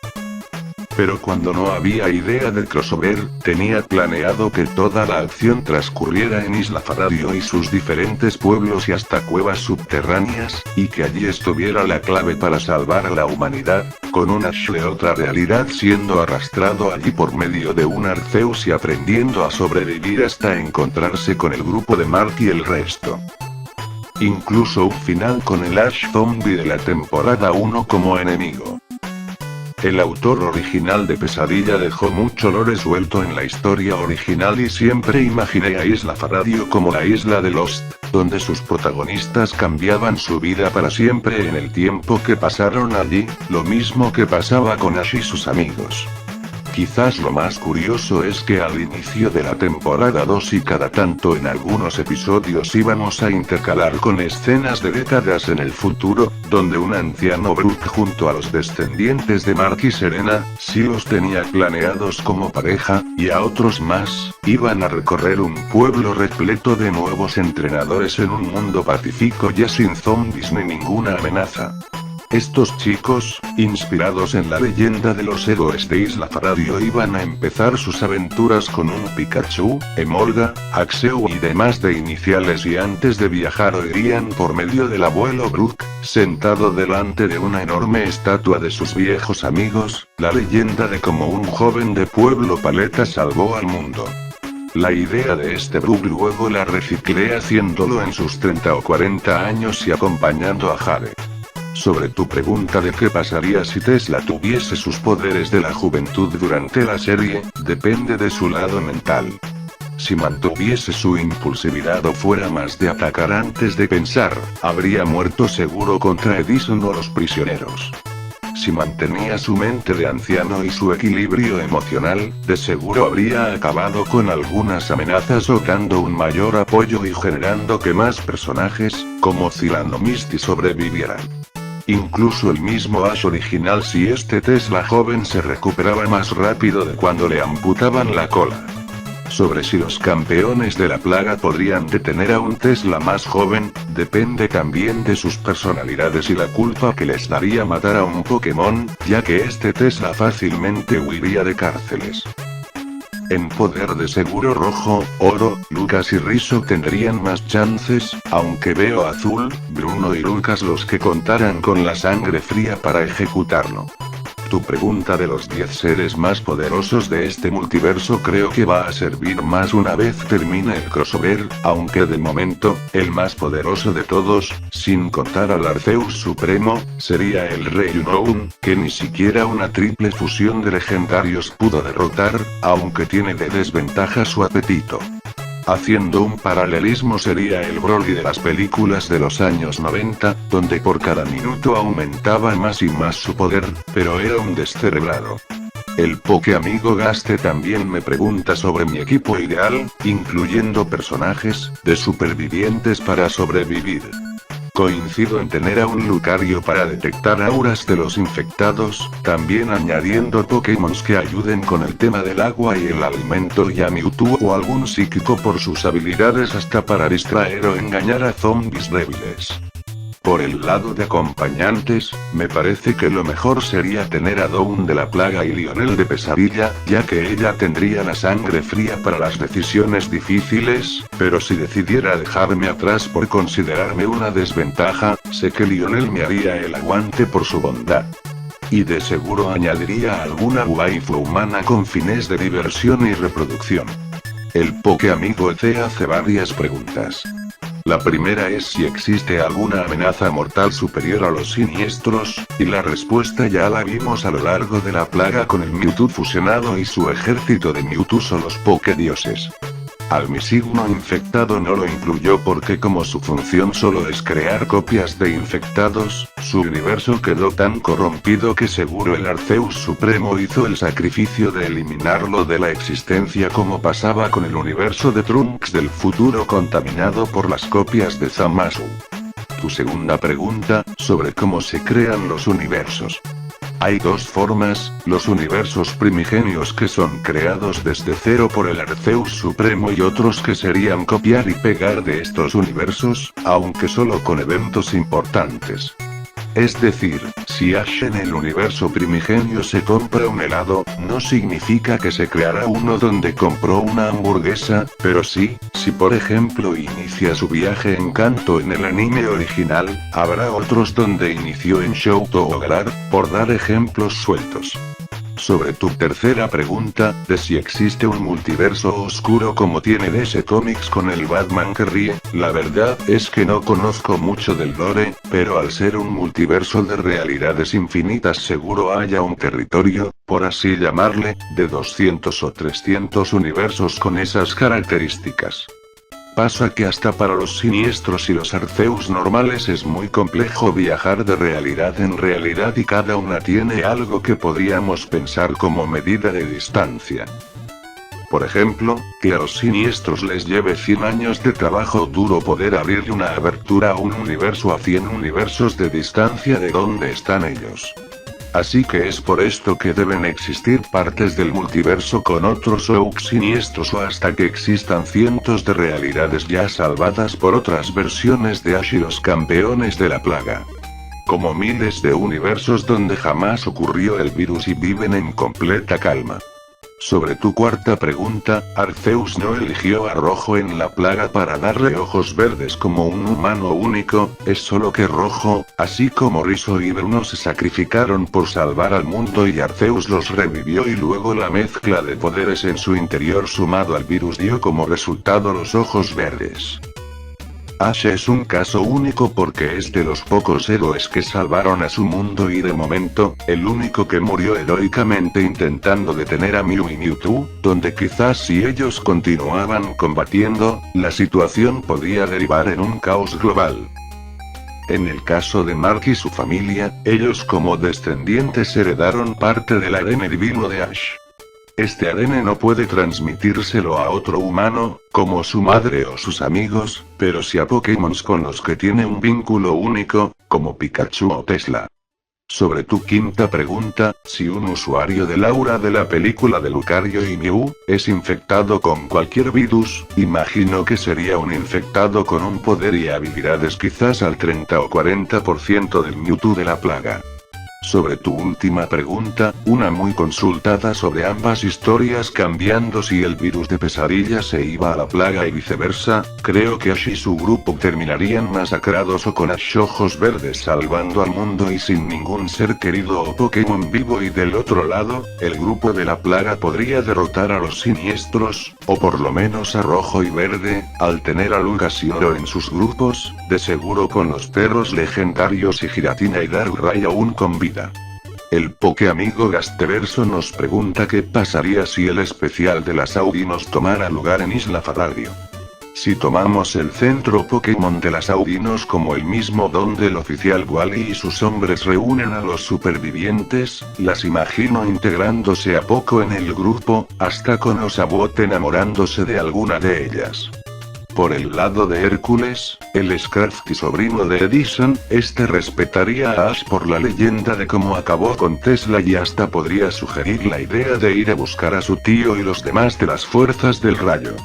Pero cuando no había idea de crossover, tenía planeado que toda la acción transcurriera en Isla Faradio y sus diferentes pueblos y hasta cuevas subterráneas, y que allí estuviera la clave para salvar a la humanidad, con un Ash de otra realidad siendo arrastrado allí por medio de un Arceus y aprendiendo a sobrevivir hasta encontrarse con el grupo de Mark y el resto. Incluso un final con el Ash Zombie de la temporada 1 como enemigo. El autor original de Pesadilla dejó mucho lore suelto en la historia original y siempre imaginé a Isla Faradio como la isla de Lost, donde sus protagonistas cambiaban su vida para siempre en el tiempo que pasaron allí, lo mismo que pasaba con Ash y sus amigos. Quizás lo más curioso es que al inicio de la temporada 2 y cada tanto en algunos episodios íbamos a intercalar con escenas de décadas en el futuro, donde un anciano Brooke junto a los descendientes de Mark y Serena, sí los tenía planeados como pareja, y a otros más, iban a recorrer un pueblo repleto de nuevos entrenadores en un mundo pacífico ya sin zombies ni ninguna amenaza. Estos chicos, inspirados en la leyenda de los héroes de Isla Faradio, iban a empezar sus aventuras con un Pikachu, Emolga, Axew y demás de iniciales y antes de viajar oirían por medio del abuelo Brooke, sentado delante de una enorme estatua de sus viejos amigos, la leyenda de cómo un joven de pueblo paleta salvó al mundo. La idea de este Brooke luego la reciclé haciéndolo en sus 30 o 40 años y acompañando a Jade. Sobre tu pregunta de qué pasaría si Tesla tuviese sus poderes de la juventud durante la serie, depende de su lado mental. Si mantuviese su impulsividad o fuera más de atacar antes de pensar, habría muerto seguro contra Edison o los prisioneros. Si mantenía su mente de anciano y su equilibrio emocional, de seguro habría acabado con algunas amenazas o dando un mayor apoyo y generando que más personajes, como Cylon o Misty sobrevivieran. Incluso el mismo Ash original si este Tesla joven se recuperaba más rápido de cuando le amputaban la cola. Sobre si los campeones de la plaga podrían detener a un Tesla más joven, depende también de sus personalidades y la culpa que les daría matar a un Pokémon, ya que este Tesla fácilmente huiría de cárceles. En poder de seguro Rojo, Oro, Lucas y Rizzo tendrían más chances, aunque veo Azul, Bruno y Lucas los que contaran con la sangre fría para ejecutarlo. Tu pregunta de los 10 seres más poderosos de este multiverso creo que va a servir más una vez termine el crossover, aunque de momento, el más poderoso de todos, sin contar al Arceus Supremo, sería el Rey Unown, que ni siquiera una triple fusión de legendarios pudo derrotar, aunque tiene de desventaja su apetito. Haciendo un paralelismo sería el Broly de las películas de los años 90, donde por cada minuto aumentaba más y más su poder, pero era un descerebrado. El Pokéamigo Gaste también me pregunta sobre mi equipo ideal, incluyendo personajes, de supervivientes para sobrevivir. Coincido en tener a un Lucario para detectar auras de los infectados, también añadiendo Pokémons que ayuden con el tema del agua y el alimento y a Mewtwo o algún psíquico por sus habilidades hasta para distraer o engañar a zombies débiles. Por el lado de acompañantes, me parece que lo mejor sería tener a Dawn de la Plaga y Lionel de Pesadilla, ya que ella tendría la sangre fría para las decisiones difíciles, pero si decidiera dejarme atrás por considerarme una desventaja, sé que Lionel me haría el aguante por su bondad. Y de seguro añadiría alguna waifu humana con fines de diversión y reproducción. El Pokéamigo EC hace varias preguntas. La primera es si existe alguna amenaza mortal superior a los siniestros, y la respuesta ya la vimos a lo largo de la plaga con el Mewtwo fusionado y su ejército de Mewtwo o los Pokédioses. Al mi signo infectado no lo incluyó porque como su función solo es crear copias de infectados, su universo quedó tan corrompido que seguro el Arceus Supremo hizo el sacrificio de eliminarlo de la existencia como pasaba con el universo de Trunks del futuro contaminado por las copias de Zamasu. Tu segunda pregunta, sobre cómo se crean los universos. Hay dos formas, los universos primigenios que son creados desde cero por el Arceus Supremo y otros que serían copiar y pegar de estos universos, aunque solo con eventos importantes. Es decir, si Ash en el universo primigenio se compra un helado, no significa que se creará uno donde compró una hamburguesa, pero sí, si por ejemplo inicia su viaje en Kanto en el anime original, habrá otros donde inició en Shoto o Galar, por dar ejemplos sueltos. Sobre tu tercera pregunta, de si existe un multiverso oscuro como tiene DC Comics con el Batman que ríe, la verdad es que no conozco mucho del lore, pero al ser un multiverso de realidades infinitas seguro haya un territorio, por así llamarle, de 200 o 300 universos con esas características. Pasa que hasta para los siniestros y los Arceus normales es muy complejo viajar de realidad en realidad y cada una tiene algo que podríamos pensar como medida de distancia. Por ejemplo, que a los siniestros les lleve 100 años de trabajo duro poder abrir una abertura a un universo a 100 universos de distancia de donde están ellos. Así que es por esto que deben existir partes del multiverso con otros Oak siniestros o hasta que existan cientos de realidades ya salvadas por otras versiones de Ash y los campeones de la plaga. Como miles de universos donde jamás ocurrió el virus y viven en completa calma. Sobre tu cuarta pregunta, Arceus no eligió a Rojo en la plaga para darle ojos verdes como un humano único, es solo que Rojo, así como Rizzo y Bruno se sacrificaron por salvar al mundo y Arceus los revivió y luego la mezcla de poderes en su interior sumado al virus dio como resultado los ojos verdes. Ash es un caso único porque es de los pocos héroes que salvaron a su mundo y de momento, el único que murió heroicamente intentando detener a Mew y Mewtwo, donde quizás si ellos continuaban combatiendo, la situación podría derivar en un caos global. En el caso de Mark y su familia, ellos como descendientes heredaron parte del ADN divino de Ash. Este ADN no puede transmitírselo a otro humano, como su madre o sus amigos, pero sí a Pokémon con los que tiene un vínculo único, como Pikachu o Tesla. Sobre tu quinta pregunta, si un usuario del aura de la película de Lucario y Mew, es infectado con cualquier virus, imagino que sería un infectado con un poder y habilidades quizás al 30 o 40% del Mewtwo de la plaga. Sobre tu última pregunta, una muy consultada sobre ambas historias cambiando si el virus de pesadilla se iba a la plaga y viceversa, creo que Ash y su grupo terminarían masacrados o con Ash ojos verdes salvando al mundo y sin ningún ser querido o Pokémon vivo y del otro lado, el grupo de la plaga podría derrotar a los siniestros, o por lo menos a Rojo y Verde, al tener a Lucas y Oro en sus grupos, de seguro con los perros legendarios y Giratina y Darkrai aún con vida. El Pokéamigo Gasteverso nos pregunta qué pasaría si el especial de las Audinos tomara lugar en Isla Faradio. Si tomamos el centro Pokémon de las Audinos como el mismo donde el oficial Wally y sus hombres reúnen a los supervivientes, las imagino integrándose a poco en el grupo, hasta con Osabot enamorándose de alguna de ellas. Por el lado de Hércules, el Scrafty sobrino de Edison, este respetaría a Ash por la leyenda de cómo acabó con Tesla y hasta podría sugerir la idea de ir a buscar a su tío y los demás de las fuerzas del rayo.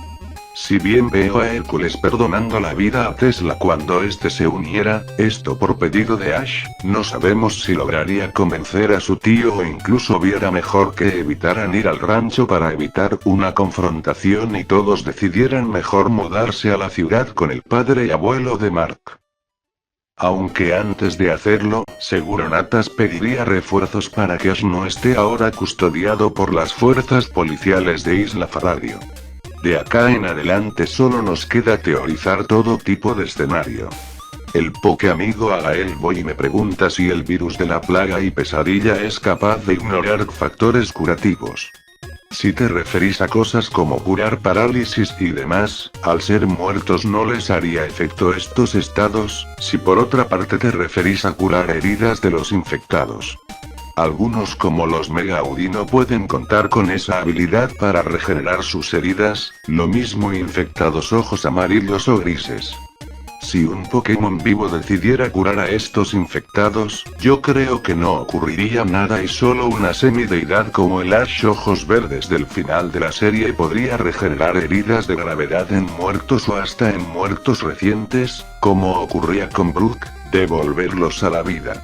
Si bien veo a Hércules perdonando la vida a Tesla cuando este se uniera, esto por pedido de Ash, no sabemos si lograría convencer a su tío o incluso viera mejor que evitaran ir al rancho para evitar una confrontación y todos decidieran mejor mudarse a la ciudad con el padre y abuelo de Mark. Aunque antes de hacerlo, seguro Natas pediría refuerzos para que Ash no esté ahora custodiado por las fuerzas policiales de Isla Faradio. De acá en adelante solo nos queda teorizar todo tipo de escenario. El Pokéamigo Agael Boy me pregunta si el virus de la plaga y pesadilla es capaz de ignorar factores curativos. Si te referís a cosas como curar parálisis y demás, al ser muertos no les haría efecto estos estados, si por otra parte te referís a curar heridas de los infectados. Algunos como los Mega Audino pueden contar con esa habilidad para regenerar sus heridas, lo mismo infectados ojos amarillos o grises. Si un Pokémon vivo decidiera curar a estos infectados, yo creo que no ocurriría nada y solo una semideidad como el Ash ojos verdes del final de la serie podría regenerar heridas de gravedad en muertos o hasta en muertos recientes, como ocurría con Brook, devolverlos a la vida.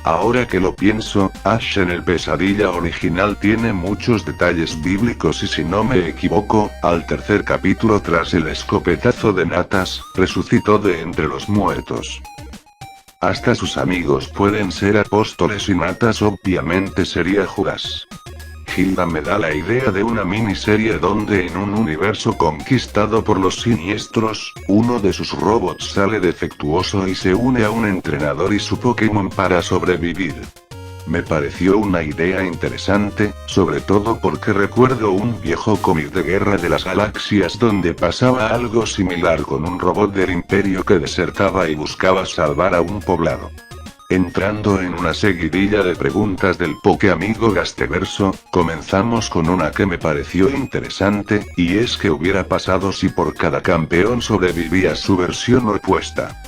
Ahora que lo pienso, Ash en el pesadilla original tiene muchos detalles bíblicos y si no me equivoco, al tercer capítulo tras el escopetazo de Natas, resucitó de entre los muertos. Hasta sus amigos pueden ser apóstoles y Natas obviamente sería Judas. Hilda me da la idea de una miniserie donde en un universo conquistado por los siniestros, uno de sus robots sale defectuoso y se une a un entrenador y su Pokémon para sobrevivir. Me pareció una idea interesante, sobre todo porque recuerdo un viejo cómic de Guerra de las Galaxias donde pasaba algo similar con un robot del Imperio que desertaba y buscaba salvar a un poblado. Entrando en una seguidilla de preguntas del Pokéamigo Gasteverso, comenzamos con una que me pareció interesante, y es ¿qué hubiera pasado si por cada campeón sobrevivía su versión opuesta?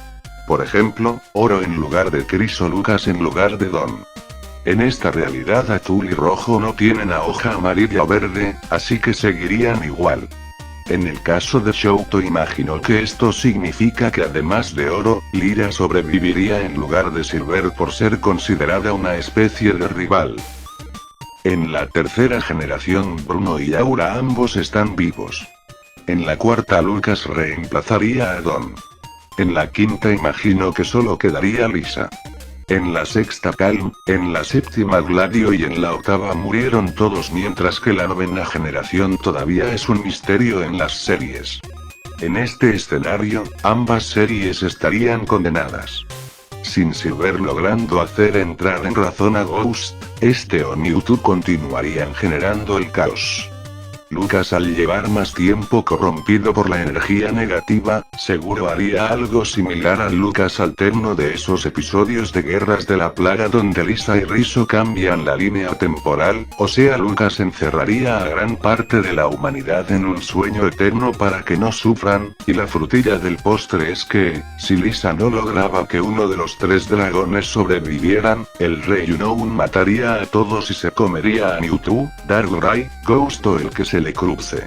Por ejemplo, Oro en lugar de Chris o Lucas en lugar de Don. En esta realidad Azul y Rojo no tienen a hoja amarilla o verde, así que seguirían igual. En el caso de Shoto imagino que esto significa que además de Oro, Lyra sobreviviría en lugar de Silver por ser considerada una especie de rival. En la tercera generación Bruno y Aura ambos están vivos. En la cuarta Lucas reemplazaría a Don. En la quinta imagino que solo quedaría Lisa. En la sexta Calm, en la séptima Gladio y en la octava murieron todos mientras que la novena generación todavía es un misterio en las series. En este escenario, ambas series estarían condenadas. Sin Silver logrando hacer entrar en razón a Ghost, este o Mewtwo continuarían generando el caos. Lucas al llevar más tiempo corrompido por la energía negativa, seguro haría algo similar al Lucas alterno de esos episodios de Guerras de la Plaga donde Lisa y Rizzo cambian la línea temporal, o sea Lucas encerraría a gran parte de la humanidad en un sueño eterno para que no sufran, y la frutilla del postre es que, si Lisa no lograba que uno de los tres dragones sobrevivieran, el rey Unown mataría a todos y se comería a Mewtwo, Darkrai, Ghost o el que se le cruce.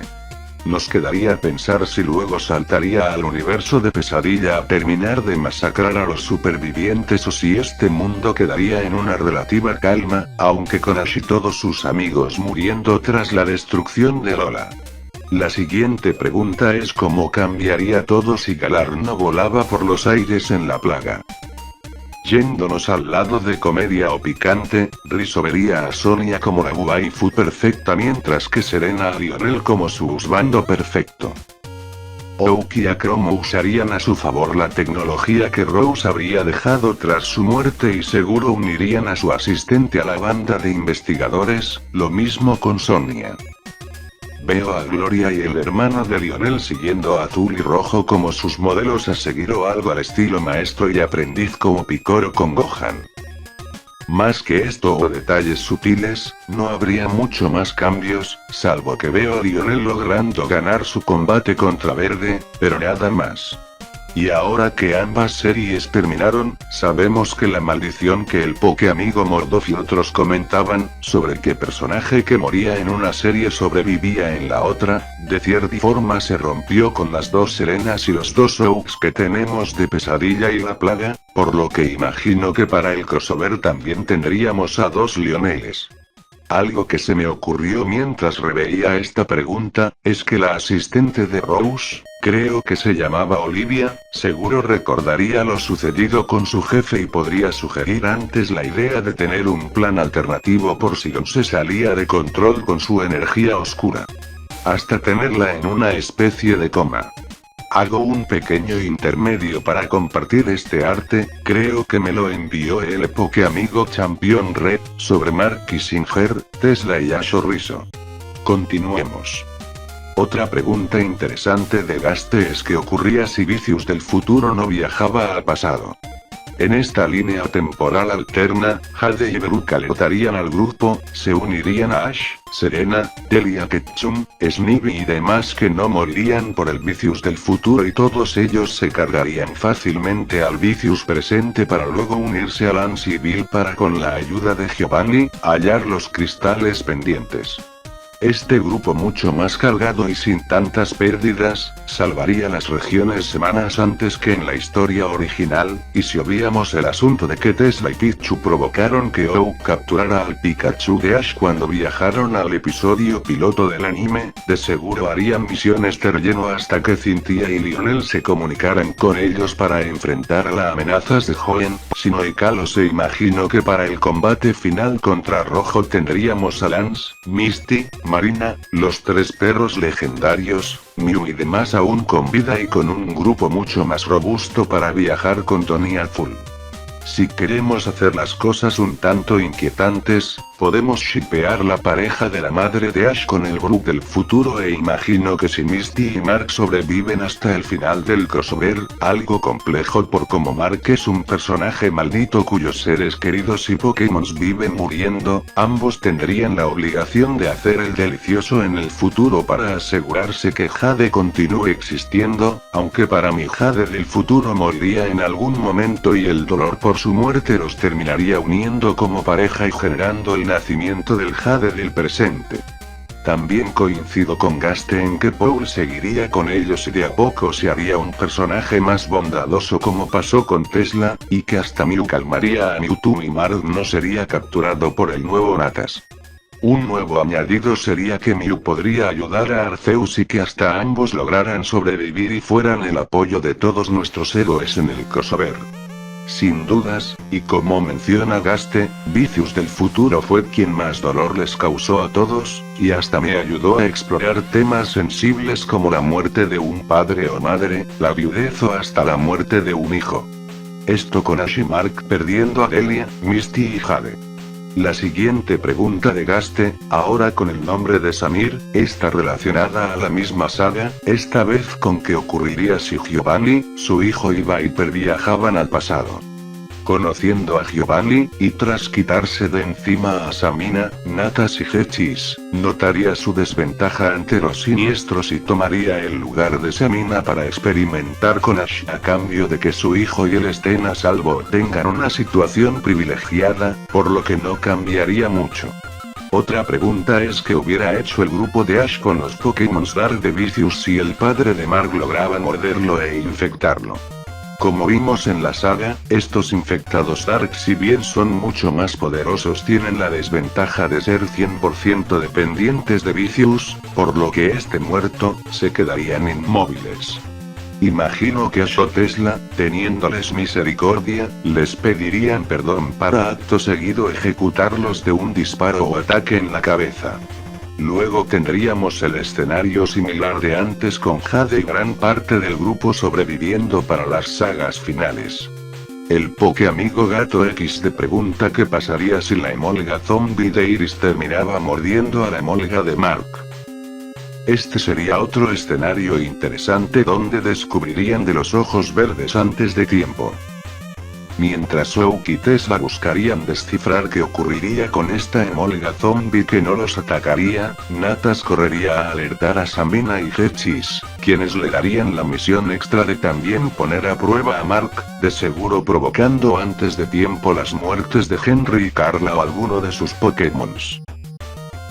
Nos quedaría pensar si luego saltaría al universo de Pesadilla a terminar de masacrar a los supervivientes o si este mundo quedaría en una relativa calma, aunque con Ash y todos sus amigos muriendo tras la destrucción de Lola. La siguiente pregunta es ¿cómo cambiaría todo si Galar no volaba por los aires en la plaga? Yéndonos al lado de comedia o picante, Rizzo vería a Sonia como la waifu perfecta mientras que Serena a Lionel como su husbando perfecto. Oki y Akromo usarían a su favor la tecnología que Rose habría dejado tras su muerte y seguro unirían a su asistente a la banda de investigadores, lo mismo con Sonia. Veo a Gloria y el hermano de Lionel siguiendo a Azul y Rojo como sus modelos a seguir o algo al estilo maestro y aprendiz como Picoro con Gohan. Más que esto o detalles sutiles, no habría mucho más cambios, salvo que veo a Lionel logrando ganar su combate contra Verde, pero nada más. Y ahora que ambas series terminaron, sabemos que la maldición que el Pokéamigo Mordoff y otros comentaban, sobre qué personaje que moría en una serie sobrevivía en la otra, de cierta forma se rompió con las dos Serenas y los dos Oaks que tenemos de Pesadilla y la Plaga, por lo que imagino que para el crossover también tendríamos a dos Lioneles. Algo que se me ocurrió mientras reveía esta pregunta, es que la asistente de Rose, creo que se llamaba Olivia, seguro recordaría lo sucedido con su jefe y podría sugerir antes la idea de tener un plan alternativo por si Gon se salía de control con su energía oscura. Hasta tenerla en una especie de coma. Hago un pequeño intermedio para compartir este arte, creo que me lo envió el Pokéamigo Champion Red, sobre Mark Kissinger, Tesla y Asho Rizzo. Continuemos. Otra pregunta interesante de Gaste es qué ocurría si Vicious del futuro no viajaba al pasado. En esta línea temporal alterna, Jade y Brooke alertarían al grupo, se unirían a Ash, Serena, Delia Ketchum, Snivy y demás que no morirían por el Vicious del futuro y todos ellos se cargarían fácilmente al Vicious presente para luego unirse a Lance y Bill para con la ayuda de Giovanni, hallar los cristales pendientes. Este grupo mucho más cargado y sin tantas pérdidas, salvaría las regiones semanas antes que en la historia original, y si obviamos el asunto de que Tesla y Pichu provocaron que Oak capturara al Pikachu de Ash cuando viajaron al episodio piloto del anime, de seguro harían misiones de relleno hasta que Cynthia y Lionel se comunicaran con ellos para enfrentar a las amenazas de Hoenn, Sinnoh y Kalos, e imagino que para el combate final contra Rojo tendríamos a Lance, Misty, Marina, los 3 perros legendarios, Mew y demás aún con vida y con un grupo mucho más robusto para viajar con Tony Azul. Si queremos hacer las cosas un tanto inquietantes, podemos shippear la pareja de la madre de Ash con el Brook del futuro, e imagino que si Misty y Mark sobreviven hasta el final del crossover, algo complejo por como Mark es un personaje maldito cuyos seres queridos y Pokémons viven muriendo, ambos tendrían la obligación de hacer el delicioso en el futuro para asegurarse que Jade continúe existiendo, aunque para mí Jade del futuro moriría en algún momento y el dolor por su muerte los terminaría uniendo como pareja y generando el nacimiento del Jade del presente. También coincido con Gaste en que Paul seguiría con ellos y de a poco se haría un personaje más bondadoso como pasó con Tesla, y que hasta Mew calmaría a Mewtwo y Marth no sería capturado por el nuevo Natas. Un nuevo añadido sería que Mew podría ayudar a Arceus y que hasta ambos lograran sobrevivir y fueran el apoyo de todos nuestros héroes en el crossover. Sin dudas, y como menciona Gaste, Vicious del futuro fue quien más dolor les causó a todos, y hasta me ayudó a explorar temas sensibles como la muerte de un padre o madre, la viudez o hasta la muerte de un hijo. Esto con Ash y Mark perdiendo a Delia, Misty y Jade. La siguiente pregunta de Gaste, ahora con el nombre de Samir, está relacionada a la misma saga, esta vez con qué ocurriría si Giovanni, su hijo y Viper viajaban al pasado. Conociendo a Giovanni, y tras quitarse de encima a Samina, Natas y Hechis, notaría su desventaja ante los siniestros y tomaría el lugar de Samina para experimentar con Ash a cambio de que su hijo y él estén a salvo o tengan una situación privilegiada, por lo que no cambiaría mucho. Otra pregunta es qué hubiera hecho el grupo de Ash con los Pokémon Dark de Vicious si el padre de Mark lograba morderlo e infectarlo. Como vimos en la saga, estos infectados Dark, si bien son mucho más poderosos, tienen la desventaja de ser 100% dependientes de Vicious, por lo que este muerto, se quedarían inmóviles. Imagino que Ash o Tesla, teniéndoles misericordia, les pedirían perdón para acto seguido ejecutarlos de un disparo o ataque en la cabeza. Luego tendríamos el escenario similar de antes con Jade y gran parte del grupo sobreviviendo para las sagas finales. El Pokéamigo Gato XD pregunta qué pasaría si la Emolga zombie de Iris terminaba mordiendo a la Emolga de Mark. Este sería otro escenario interesante donde descubrirían de los ojos verdes antes de tiempo. Mientras Oak y Tesla buscarían descifrar qué ocurriría con esta Emolga zombie que no los atacaría, Natas correría a alertar a Samina y Hechis, quienes le darían la misión extra de también poner a prueba a Mark, de seguro provocando antes de tiempo las muertes de Henry y Carla o alguno de sus Pokémons.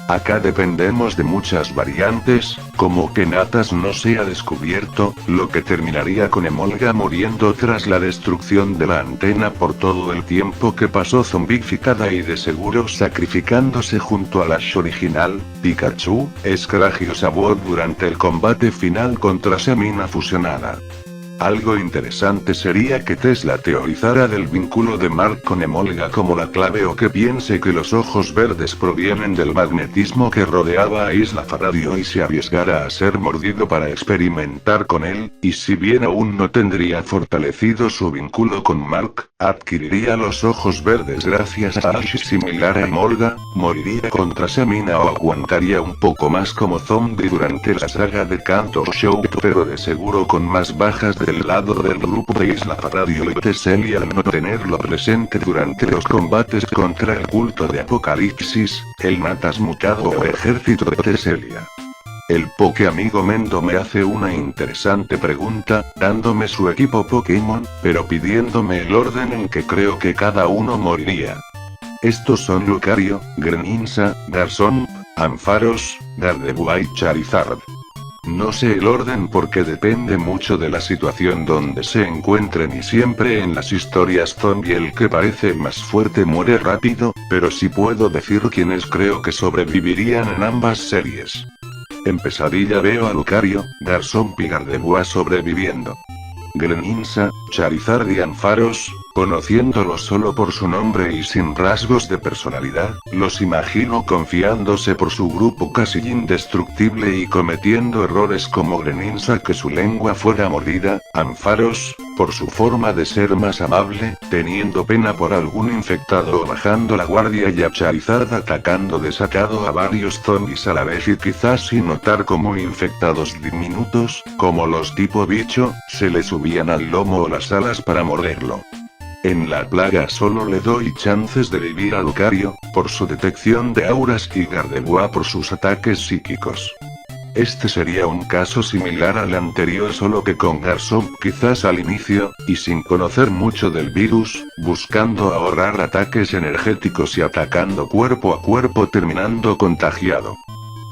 Acá dependemos de muchas variantes, como que Natas no sea descubierto, lo que terminaría con Emolga muriendo tras la destrucción de la antena por todo el tiempo que pasó zombificada y de seguro sacrificándose junto a la Ash original, Pikachu, Scraggy o Sabot durante el combate final contra Samina fusionada. Algo interesante sería que Tesla teorizara del vínculo de Mark con Emolga como la clave, o que piense que los ojos verdes provienen del magnetismo que rodeaba a Isla Faradio y se arriesgara a ser mordido para experimentar con él, y si bien aún no tendría fortalecido su vínculo con Mark, adquiriría los ojos verdes gracias a Ash similar a Emolga, moriría contra Samina o aguantaría un poco más como zombie durante la saga de Kanto Show, pero de seguro con más bajas del lado del grupo de Isla Faradio y Tesselia al no tenerlo presente durante los combates contra el culto de Apocalipsis, el Natas mutado o ejército de Tesselia. El Pokéamigo Mendo me hace una interesante pregunta, dándome su equipo Pokémon, pero pidiéndome el orden en que creo que cada uno moriría. Estos son Lucario, Greninja, Garchomp, Ampharos, Gardevoir y Charizard. No sé el orden porque depende mucho de la situación donde se encuentren y siempre en las historias zombie el que parece más fuerte muere rápido, pero sí puedo decir quiénes creo que sobrevivirían en ambas series. En Pesadilla veo a Lucario, Garchomp y Gardevoir sobreviviendo. Greninja, Charizard y Ampharos, conociéndolos solo por su nombre y sin rasgos de personalidad, los imagino confiándose por su grupo casi indestructible y cometiendo errores como Greninja que su lengua fuera mordida, Ampharos, por su forma de ser más amable, teniendo pena por algún infectado o bajando la guardia y a Charizard atacando desatado a varios zombies a la vez y quizás sin notar como infectados diminutos, como los tipo bicho, se le subían al lomo o las alas para morderlo. En la plaga solo le doy chances de vivir a Lucario, por su detección de auras y Gardevoir por sus ataques psíquicos. Este sería un caso similar al anterior solo que con Garchomp quizás al inicio, y sin conocer mucho del virus, buscando ahorrar ataques energéticos y atacando cuerpo a cuerpo terminando contagiado.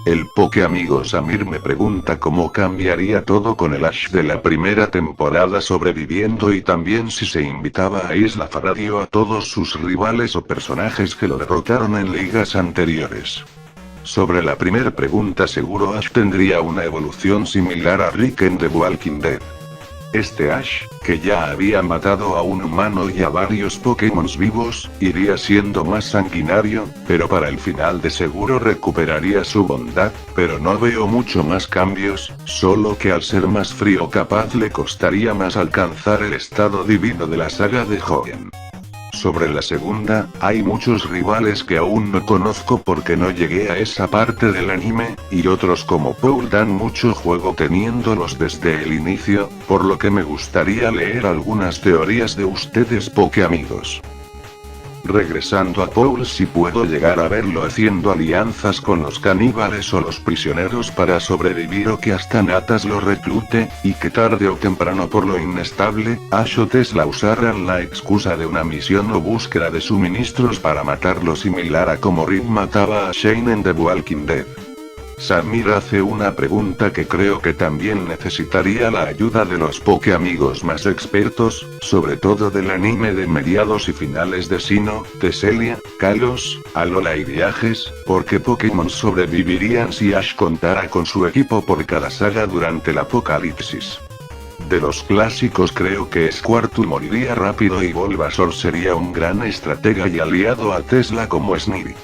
El Pokéamigo Samir me pregunta cómo cambiaría todo con el Ash de la primera temporada sobreviviendo y también si se invitaba a Isla Faradio a todos sus rivales o personajes que lo derrotaron en ligas anteriores. Sobre la primera pregunta seguro Ash tendría una evolución similar a Rick en The Walking Dead. Este Ash, que ya había matado a un humano y a varios Pokémon vivos, iría siendo más sanguinario, pero para el final de seguro recuperaría su bondad, pero no veo mucho más cambios, solo que al ser más frío capaz le costaría más alcanzar el estado divino de la saga de Hoenn. Sobre la segunda, hay muchos rivales que aún no conozco porque no llegué a esa parte del anime, y otros como Paul dan mucho juego teniéndolos desde el inicio, por lo que me gustaría leer algunas teorías de ustedes Pokéamigos. Regresando a Paul, si puedo llegar a verlo haciendo alianzas con los caníbales o los prisioneros para sobrevivir o que hasta Natas lo reclute, y que tarde o temprano por lo inestable, Ash o Tesla usaran la excusa de una misión o búsqueda de suministros para matarlo similar a como Rick mataba a Shane en The Walking Dead. Samir hace una pregunta que creo que también necesitaría la ayuda de los Pokéamigos más expertos, sobre todo del anime de mediados y finales de Sinnoh, Teselia, Kalos, Alola y Viajes, porque Pokémon sobrevivirían si Ash contara con su equipo por cada saga durante el apocalipsis. De los clásicos creo que Squirtle moriría rápido y Bulbasaur sería un gran estratega y aliado a Tesla como Snivy.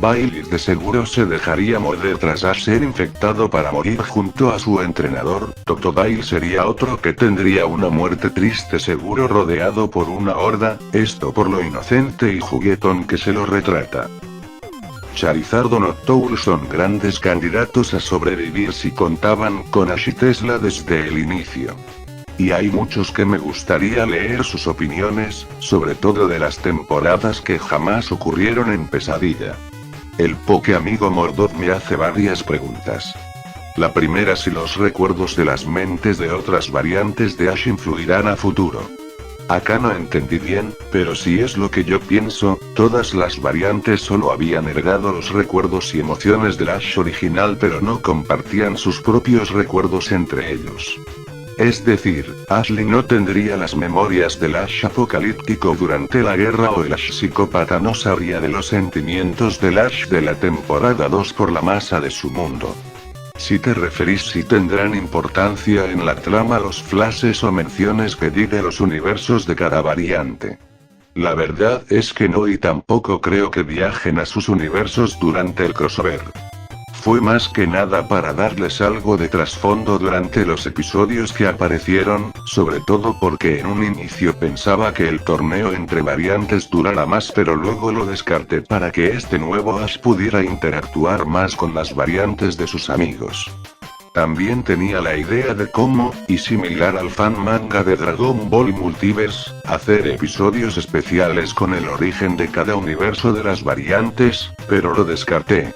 Baileys de seguro se dejaría morder tras ser infectado para morir junto a su entrenador. Totodile sería otro que tendría una muerte triste seguro rodeado por una horda, esto por lo inocente y juguetón que se lo retrata. Charizard o Noctowl son grandes candidatos a sobrevivir si contaban con Ash y Tesla desde el inicio. Y hay muchos que me gustaría leer sus opiniones, sobre todo de las temporadas que jamás ocurrieron en Pesadilla. El Pokéamigo Mordor me hace varias preguntas. La primera, si los recuerdos de las mentes de otras variantes de Ash influirán a futuro. Acá no entendí bien, pero si es lo que yo pienso, todas las variantes solo habían heredado los recuerdos y emociones del Ash original pero no compartían sus propios recuerdos entre ellos. Es decir, Ashley no tendría las memorias del Ash apocalíptico durante la guerra o el Ash psicópata no sabría de los sentimientos del Ash de la temporada 2 por la masa de su mundo. Si te referís si tendrán importancia en la trama los flashes o menciones que di de los universos de cada variante. La verdad es que no y tampoco creo que viajen a sus universos durante el crossover. Fue más que nada para darles algo de trasfondo durante los episodios que aparecieron, sobre todo porque en un inicio pensaba que el torneo entre variantes durara más pero luego lo descarté para que este nuevo Ash pudiera interactuar más con las variantes de sus amigos. También tenía la idea de cómo, y similar al fan manga de Dragon Ball Multiverse, hacer episodios especiales con el origen de cada universo de las variantes, pero lo descarté.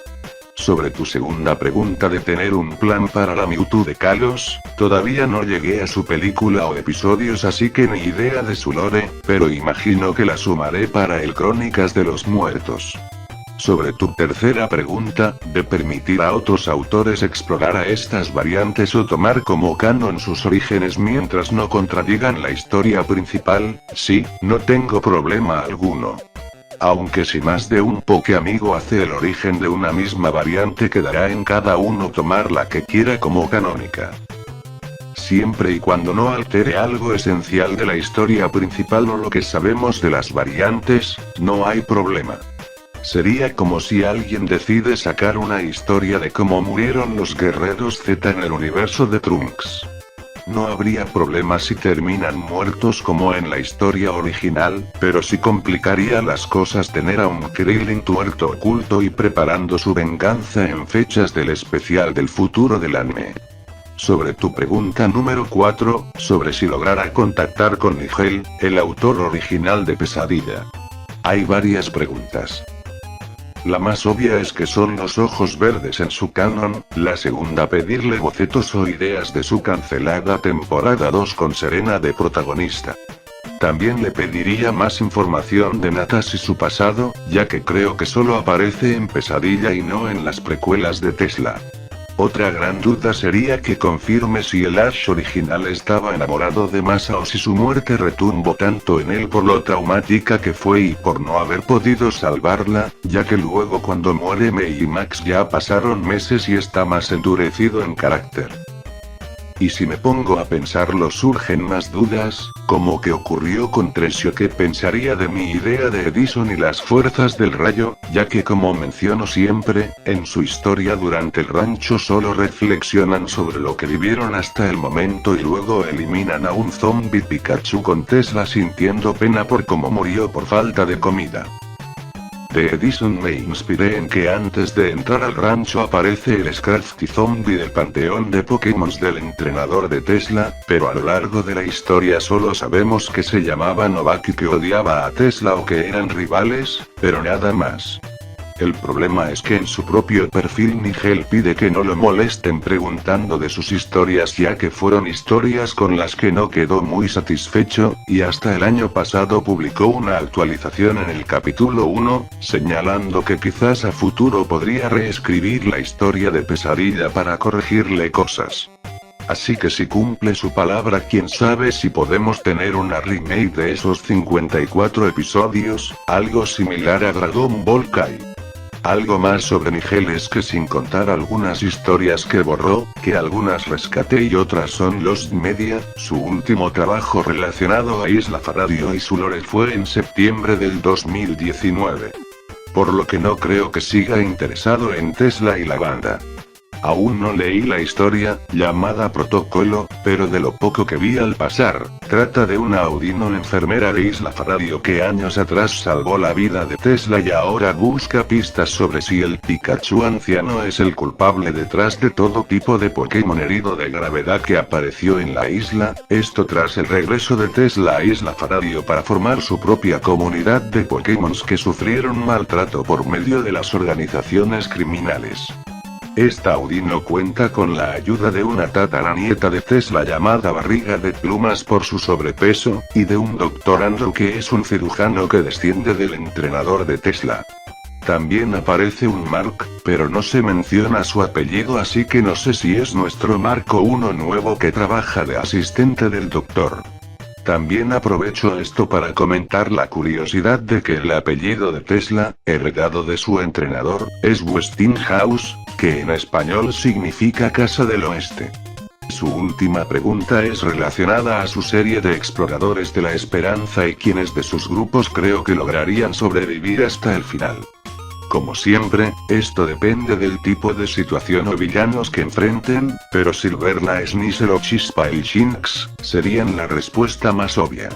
Sobre tu segunda pregunta de tener un plan para la Mewtwo de Kalos, todavía no llegué a su película o episodios así que ni idea de su lore, pero imagino que la sumaré para el Crónicas de los Muertos. Sobre tu tercera pregunta, de permitir a otros autores explorar a estas variantes o tomar como canon sus orígenes mientras no contradigan la historia principal, sí, no tengo problema alguno. Aunque si más de un Pokéamigo hace el origen de una misma variante, quedará en cada uno tomar la que quiera como canónica. Siempre y cuando no altere algo esencial de la historia principal o lo que sabemos de las variantes, no hay problema. Sería como si alguien decide sacar una historia de cómo murieron los guerreros Z en el universo de Trunks. No habría problema si terminan muertos como en la historia original, pero sí complicaría las cosas tener a un Krillin tuerto oculto y preparando su venganza en fechas del especial del futuro del anime. Sobre tu pregunta número 4, sobre si lograra contactar con Nigel, el autor original de Pesadilla. Hay varias preguntas. La más obvia es que son los ojos verdes en su canon, la segunda pedirle bocetos o ideas de su cancelada temporada 2 con Serena de protagonista. También le pediría más información de Natas y su pasado, ya que creo que solo aparece en Pesadilla y no en las precuelas de Tesla. Otra gran duda sería que confirme si el Ash original estaba enamorado de Masa o si su muerte retumbó tanto en él por lo traumática que fue y por no haber podido salvarla, ya que luego cuando muere Mei y Max ya pasaron meses y está más endurecido en carácter. Y si me pongo a pensarlo surgen más dudas, como qué ocurrió con Tresio, qué pensaría de mi idea de Edison y las fuerzas del rayo, ya que como menciono siempre, en su historia durante el rancho solo reflexionan sobre lo que vivieron hasta el momento y luego eliminan a un zombie Pikachu con Tesla sintiendo pena por cómo murió por falta de comida. De Edison me inspiré en que antes de entrar al rancho aparece el Scrafty Zombie del panteón de Pokémon del entrenador de Tesla, pero a lo largo de la historia solo sabemos que se llamaba Novak y que odiaba a Tesla o que eran rivales, pero nada más. El problema es que en su propio perfil Nigel pide que no lo molesten preguntando de sus historias, ya que fueron historias con las que no quedó muy satisfecho, y hasta el año pasado publicó una actualización en el capítulo 1, señalando que quizás a futuro podría reescribir la historia de Pesadilla para corregirle cosas. Así que si cumple su palabra, quién sabe si podemos tener una remake de esos 54 episodios, algo similar a Dragon Ball Kai. Algo más sobre Nigel es que sin contar algunas historias que borró, que algunas rescaté y otras son Lost Media, su último trabajo relacionado a Isla Faradio y su lore fue en septiembre del 2019. Por lo que no creo que siga interesado en Tesla y la banda. Aún no leí la historia, llamada Protocolo, pero de lo poco que vi al pasar, trata de una Audino enfermera de Isla Faradio que años atrás salvó la vida de Tesla y ahora busca pistas sobre si el Pikachu anciano es el culpable detrás de todo tipo de Pokémon herido de gravedad que apareció en la isla, esto tras el regreso de Tesla a Isla Faradio para formar su propia comunidad de Pokémon que sufrieron maltrato por medio de las organizaciones criminales. Esta Audino cuenta con la ayuda de una tataranieta de Tesla llamada Barriga de Plumas por su sobrepeso, y de un Dr. Andrew que es un cirujano que desciende del entrenador de Tesla. También aparece un Mark, pero no se menciona su apellido, así que no sé si es nuestro Marco I nuevo que trabaja de asistente del doctor. También aprovecho esto para comentar la curiosidad de que el apellido de Tesla, heredado de su entrenador, es Westinghouse, que en español significa Casa del Oeste. Su última pregunta es relacionada a su serie de exploradores de la esperanza y quienes de sus grupos creo que lograrían sobrevivir hasta el final. Como siempre, esto depende del tipo de situación o villanos que enfrenten, pero Silverna, Sneasel o Chispa el Shinx serían la respuesta más obvia.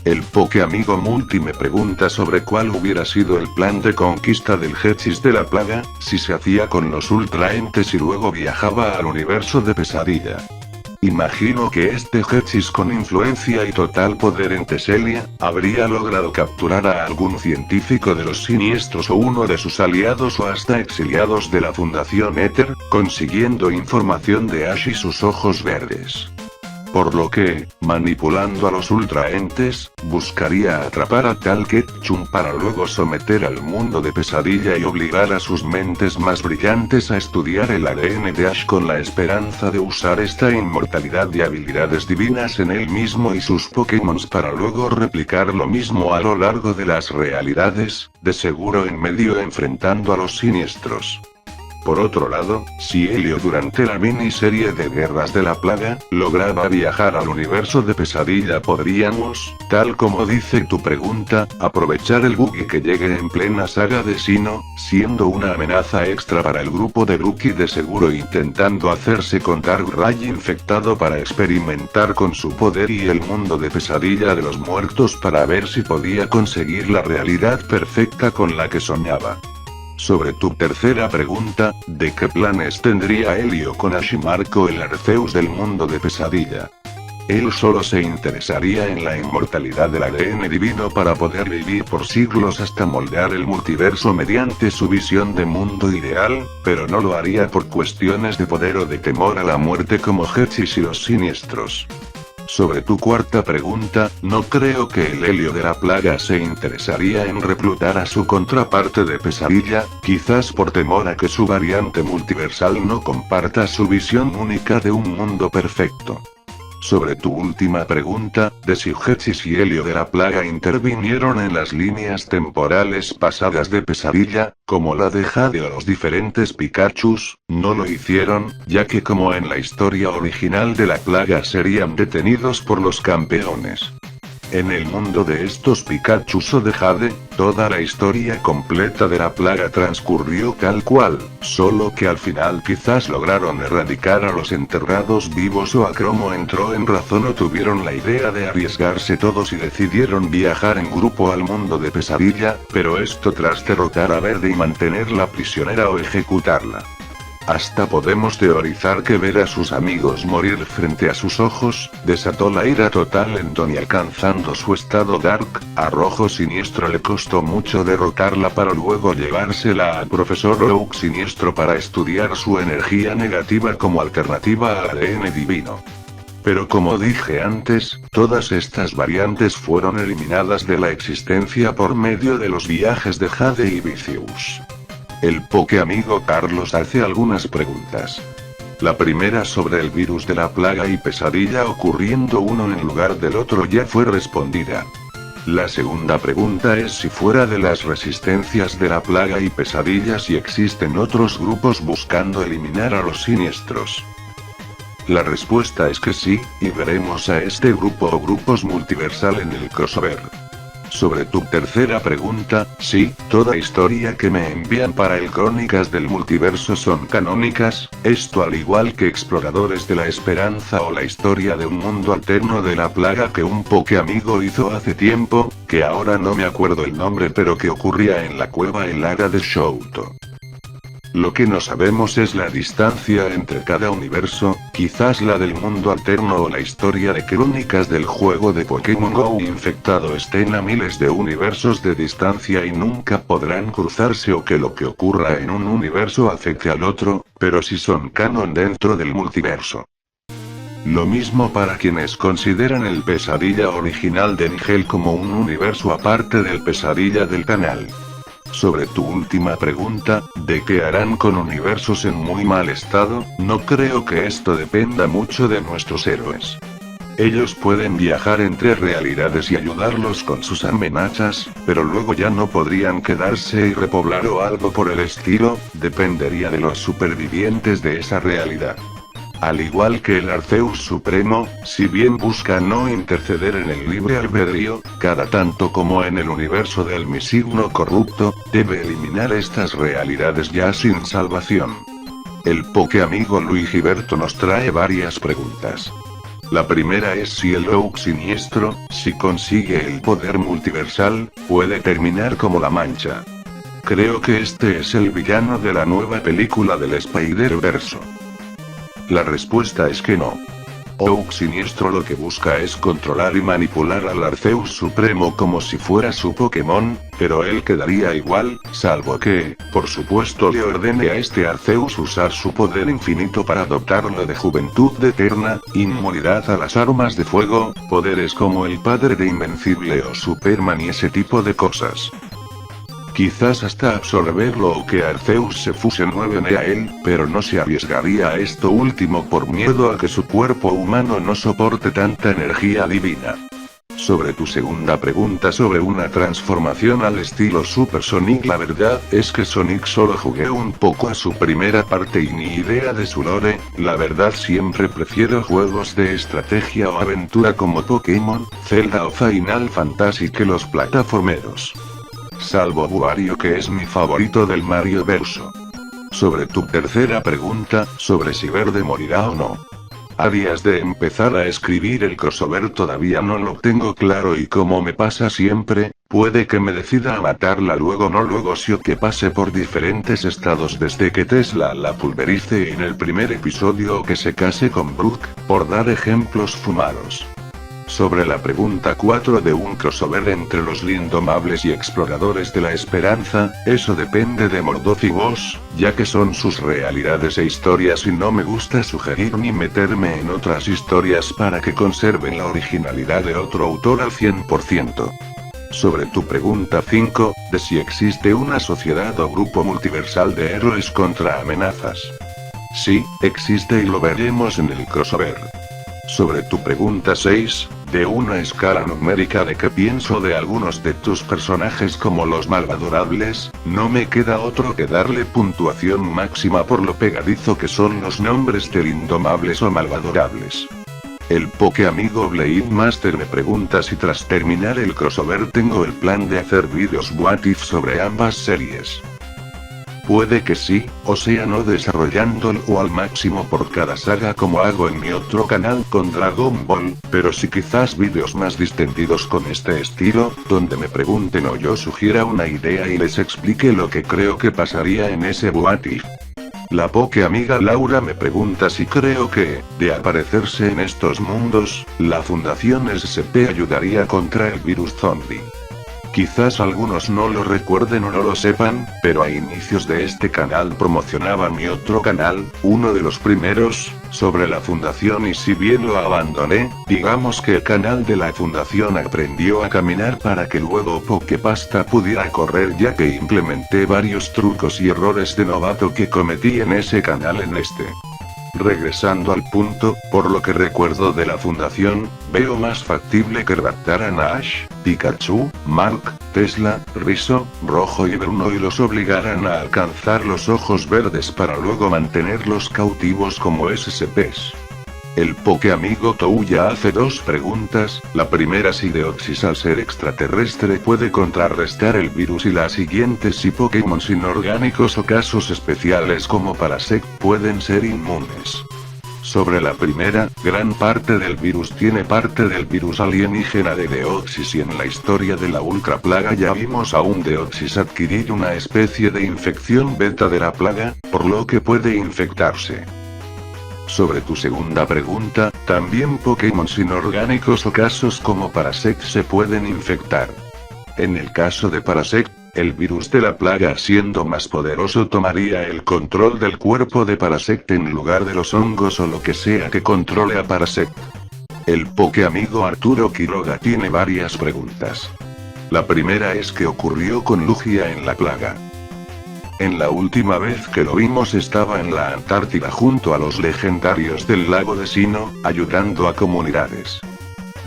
El Pokéamigo Multi me pregunta sobre cuál hubiera sido el plan de conquista del Hechis de la Plaga, si se hacía con los Ultraentes y luego viajaba al universo de Pesadilla. Imagino que este Hechis con influencia y total poder en Teselia, habría logrado capturar a algún científico de los siniestros o uno de sus aliados o hasta exiliados de la Fundación Éter, consiguiendo información de Ash y sus ojos verdes. Por lo que, manipulando a los ultraentes, buscaría atrapar a tal Ketchum para luego someter al mundo de Pesadilla y obligar a sus mentes más brillantes a estudiar el ADN de Ash con la esperanza de usar esta inmortalidad y habilidades divinas en él mismo y sus Pokémon para luego replicar lo mismo a lo largo de las realidades, de seguro en medio enfrentando a los siniestros. Por otro lado, si Helio durante la miniserie de Guerras de la Plaga, lograba viajar al universo de Pesadilla podríamos, tal como dice tu pregunta, aprovechar el buggy que llegue en plena saga de Sinnoh, siendo una amenaza extra para el grupo de Rookie de seguro intentando hacerse con Darkrai infectado para experimentar con su poder y el mundo de Pesadilla de los muertos para ver si podía conseguir la realidad perfecta con la que soñaba. Sobre tu tercera pregunta, ¿de qué planes tendría Helio con Ash y Marco el Arceus del mundo de Pesadilla? Él solo se interesaría en la inmortalidad del ADN divino para poder vivir por siglos hasta moldear el multiverso mediante su visión de mundo ideal, pero no lo haría por cuestiones de poder o de temor a la muerte como Hexis y los siniestros. Sobre tu cuarta pregunta, no creo que el Helio de la Plaga se interesaría en reclutar a su contraparte de Pesadilla, quizás por temor a que su variante multiversal no comparta su visión única de un mundo perfecto. Sobre tu última pregunta, de si Hexis y Helio de la Plaga intervinieron en las líneas temporales pasadas de Pesadilla, como la de Jade o los diferentes Pikachus, no lo hicieron, ya que como en la historia original de la Plaga serían detenidos por los campeones. En el mundo de estos Pikachus o de Jade, toda la historia completa de la Plaga transcurrió tal cual, solo que al final quizás lograron erradicar a los enterrados vivos o a Cromo entró en razón o tuvieron la idea de arriesgarse todos y decidieron viajar en grupo al mundo de Pesadilla, pero esto tras derrotar a Verde y mantenerla prisionera o ejecutarla. Hasta podemos teorizar que ver a sus amigos morir frente a sus ojos, desató la ira total en Tony alcanzando su estado Dark, a Rojo Siniestro le costó mucho derrotarla para luego llevársela al Profesor Oak Siniestro para estudiar su energía negativa como alternativa al ADN divino. Pero como dije antes, todas estas variantes fueron eliminadas de la existencia por medio de los viajes de Jade y Vicious. El Pokéamigo Carlos hace algunas preguntas. La primera sobre el virus de la Plaga y Pesadilla ocurriendo uno en lugar del otro ya fue respondida. La segunda pregunta es si fuera de las resistencias de la Plaga y Pesadilla si existen otros grupos buscando eliminar a los siniestros. La respuesta es que sí, y veremos a este grupo o grupos multiversal en el crossover. Sobre tu tercera pregunta, sí, toda historia que me envían para el Crónicas del Multiverso son canónicas, esto al igual que Exploradores de la Esperanza o la historia de un mundo alterno de la Plaga que un Pokéamigo hizo hace tiempo, que ahora no me acuerdo el nombre pero que ocurría en la cueva helada de Shoto. Lo que no sabemos es la distancia entre cada universo, quizás la del mundo alterno o la historia de crónicas del juego de Pokémon GO infectado estén a miles de universos de distancia y nunca podrán cruzarse o que lo que ocurra en un universo afecte al otro, pero sí son canon dentro del multiverso. Lo mismo para quienes consideran el Pesadilla original de Nigel como un universo aparte del Pesadilla del canal. Sobre tu última pregunta, ¿de qué harán con universos en muy mal estado? No creo que esto dependa mucho de nuestros héroes. Ellos pueden viajar entre realidades y ayudarlos con sus amenazas, pero luego ya no podrían quedarse y repoblar o algo por el estilo, dependería de los supervivientes de esa realidad. Al igual que el Arceus Supremo, si bien busca no interceder en el libre albedrío, cada tanto como en el universo del Misigno corrupto, debe eliminar estas realidades ya sin salvación. El Pokéamigo Luigiberto nos trae varias preguntas. La primera es si el Oak Siniestro, si consigue el poder multiversal, puede terminar como la Mancha. Creo que este es el villano de la nueva película del Spider-Verso. La respuesta es que no. Oak Siniestro lo que busca es controlar y manipular al Arceus Supremo como si fuera su Pokémon, pero él quedaría igual, salvo que, por supuesto, le ordene a este Arceus usar su poder infinito para adoptarlo de juventud eterna, inmunidad a las armas de fuego, poderes como el padre de Invencible o Superman y ese tipo de cosas. Quizás hasta absorberlo o que Arceus se fusione a él, pero no se arriesgaría a esto último por miedo a que su cuerpo humano no soporte tanta energía divina. Sobre tu segunda pregunta sobre una transformación al estilo Super Sonic, la verdad es que Sonic solo jugué un poco a su primera parte y ni idea de su lore, la verdad siempre prefiero juegos de estrategia o aventura como Pokémon, Zelda o Final Fantasy que los plataformeros. Salvo Wario que es mi favorito del Mario Verso. Sobre tu tercera pregunta, sobre si Verde morirá o no. A días de empezar a escribir el crossover todavía no lo tengo claro y como me pasa siempre, puede que me decida a matarla luego no luego sí o que pase por diferentes estados desde que Tesla la pulverice en el primer episodio o que se case con Brooke, por dar ejemplos fumados. Sobre la pregunta 4 de un crossover entre los Indomables y Exploradores de la Esperanza, eso depende de Mordoth y Woz, ya que son sus realidades e historias y no me gusta sugerir ni meterme en otras historias para que conserven la originalidad de otro autor al 100%. Sobre tu pregunta 5, de si existe una sociedad o grupo multiversal de héroes contra amenazas. Sí, existe y lo veremos en el crossover. Sobre tu pregunta 6, de una escala numérica de qué pienso de algunos de tus personajes como los malvadorables, no me queda otro que darle puntuación máxima por lo pegadizo que son los nombres de indomables o malvadorables. El Pokéamigo Blade Master me pregunta si tras terminar el crossover tengo el plan de hacer vídeos what if sobre ambas series. Puede que sí, o sea no desarrollándolo al máximo por cada saga como hago en mi otro canal con Dragon Ball, pero sí quizás vídeos más distendidos con este estilo, donde me pregunten o yo sugiera una idea y les explique lo que creo que pasaría en ese what if. La Pokéamiga Laura me pregunta si creo que, de aparecerse en estos mundos, la Fundación SCP ayudaría contra el virus zombie. Quizás algunos no lo recuerden o no lo sepan, pero a inicios de este canal promocionaba mi otro canal, uno de los primeros, sobre la fundación y si bien lo abandoné, digamos que el canal de la fundación aprendió a caminar para que luego Poképasta pudiera correr ya que implementé varios trucos y errores de novato que cometí en ese canal en este. Regresando al punto, por lo que recuerdo de la fundación, veo más factible que raptaran a Ash, Pikachu, Mark, Tesla, Rizzo, Rojo y Bruno y los obligaran a alcanzar los ojos verdes para luego mantenerlos cautivos como SCPs. El Pokéamigo Tou ya hace dos preguntas, la primera si Deoxys al ser extraterrestre puede contrarrestar el virus y la siguiente si Pokémon inorgánicos o casos especiales como Parasect pueden ser inmunes. Sobre la primera, gran parte del virus tiene parte del virus alienígena de Deoxys y en la historia de la Ultra Plaga ya vimos a un Deoxys adquirir una especie de infección beta de la plaga, por lo que puede infectarse. Sobre tu segunda pregunta, también Pokémon inorgánicos o casos como Parasect se pueden infectar. En el caso de Parasect, el virus de la plaga siendo más poderoso tomaría el control del cuerpo de Parasect en lugar de los hongos o lo que sea que controle a Parasect. El Pokéamigo Arturo Quiroga tiene varias preguntas. La primera es qué ocurrió con Lugia en la plaga. En la última vez que lo vimos estaba en la Antártida junto a los legendarios del lago de Sinnoh, ayudando a comunidades.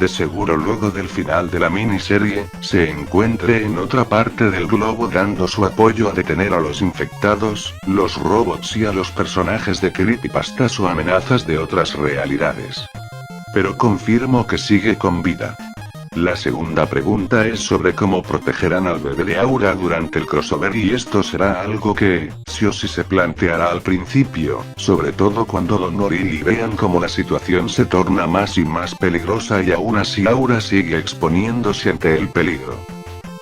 De seguro luego del final de la miniserie, se encuentre en otra parte del globo dando su apoyo a detener a los infectados, los robots y a los personajes de creepypastas o amenazas de otras realidades. Pero confirmo que sigue con vida. La segunda pregunta es sobre cómo protegerán al bebé de Aura durante el crossover y esto será algo que, sí o sí se planteará al principio, sobre todo cuando Donor y Lily vean cómo la situación se torna más y más peligrosa y aún así Aura sigue exponiéndose ante el peligro.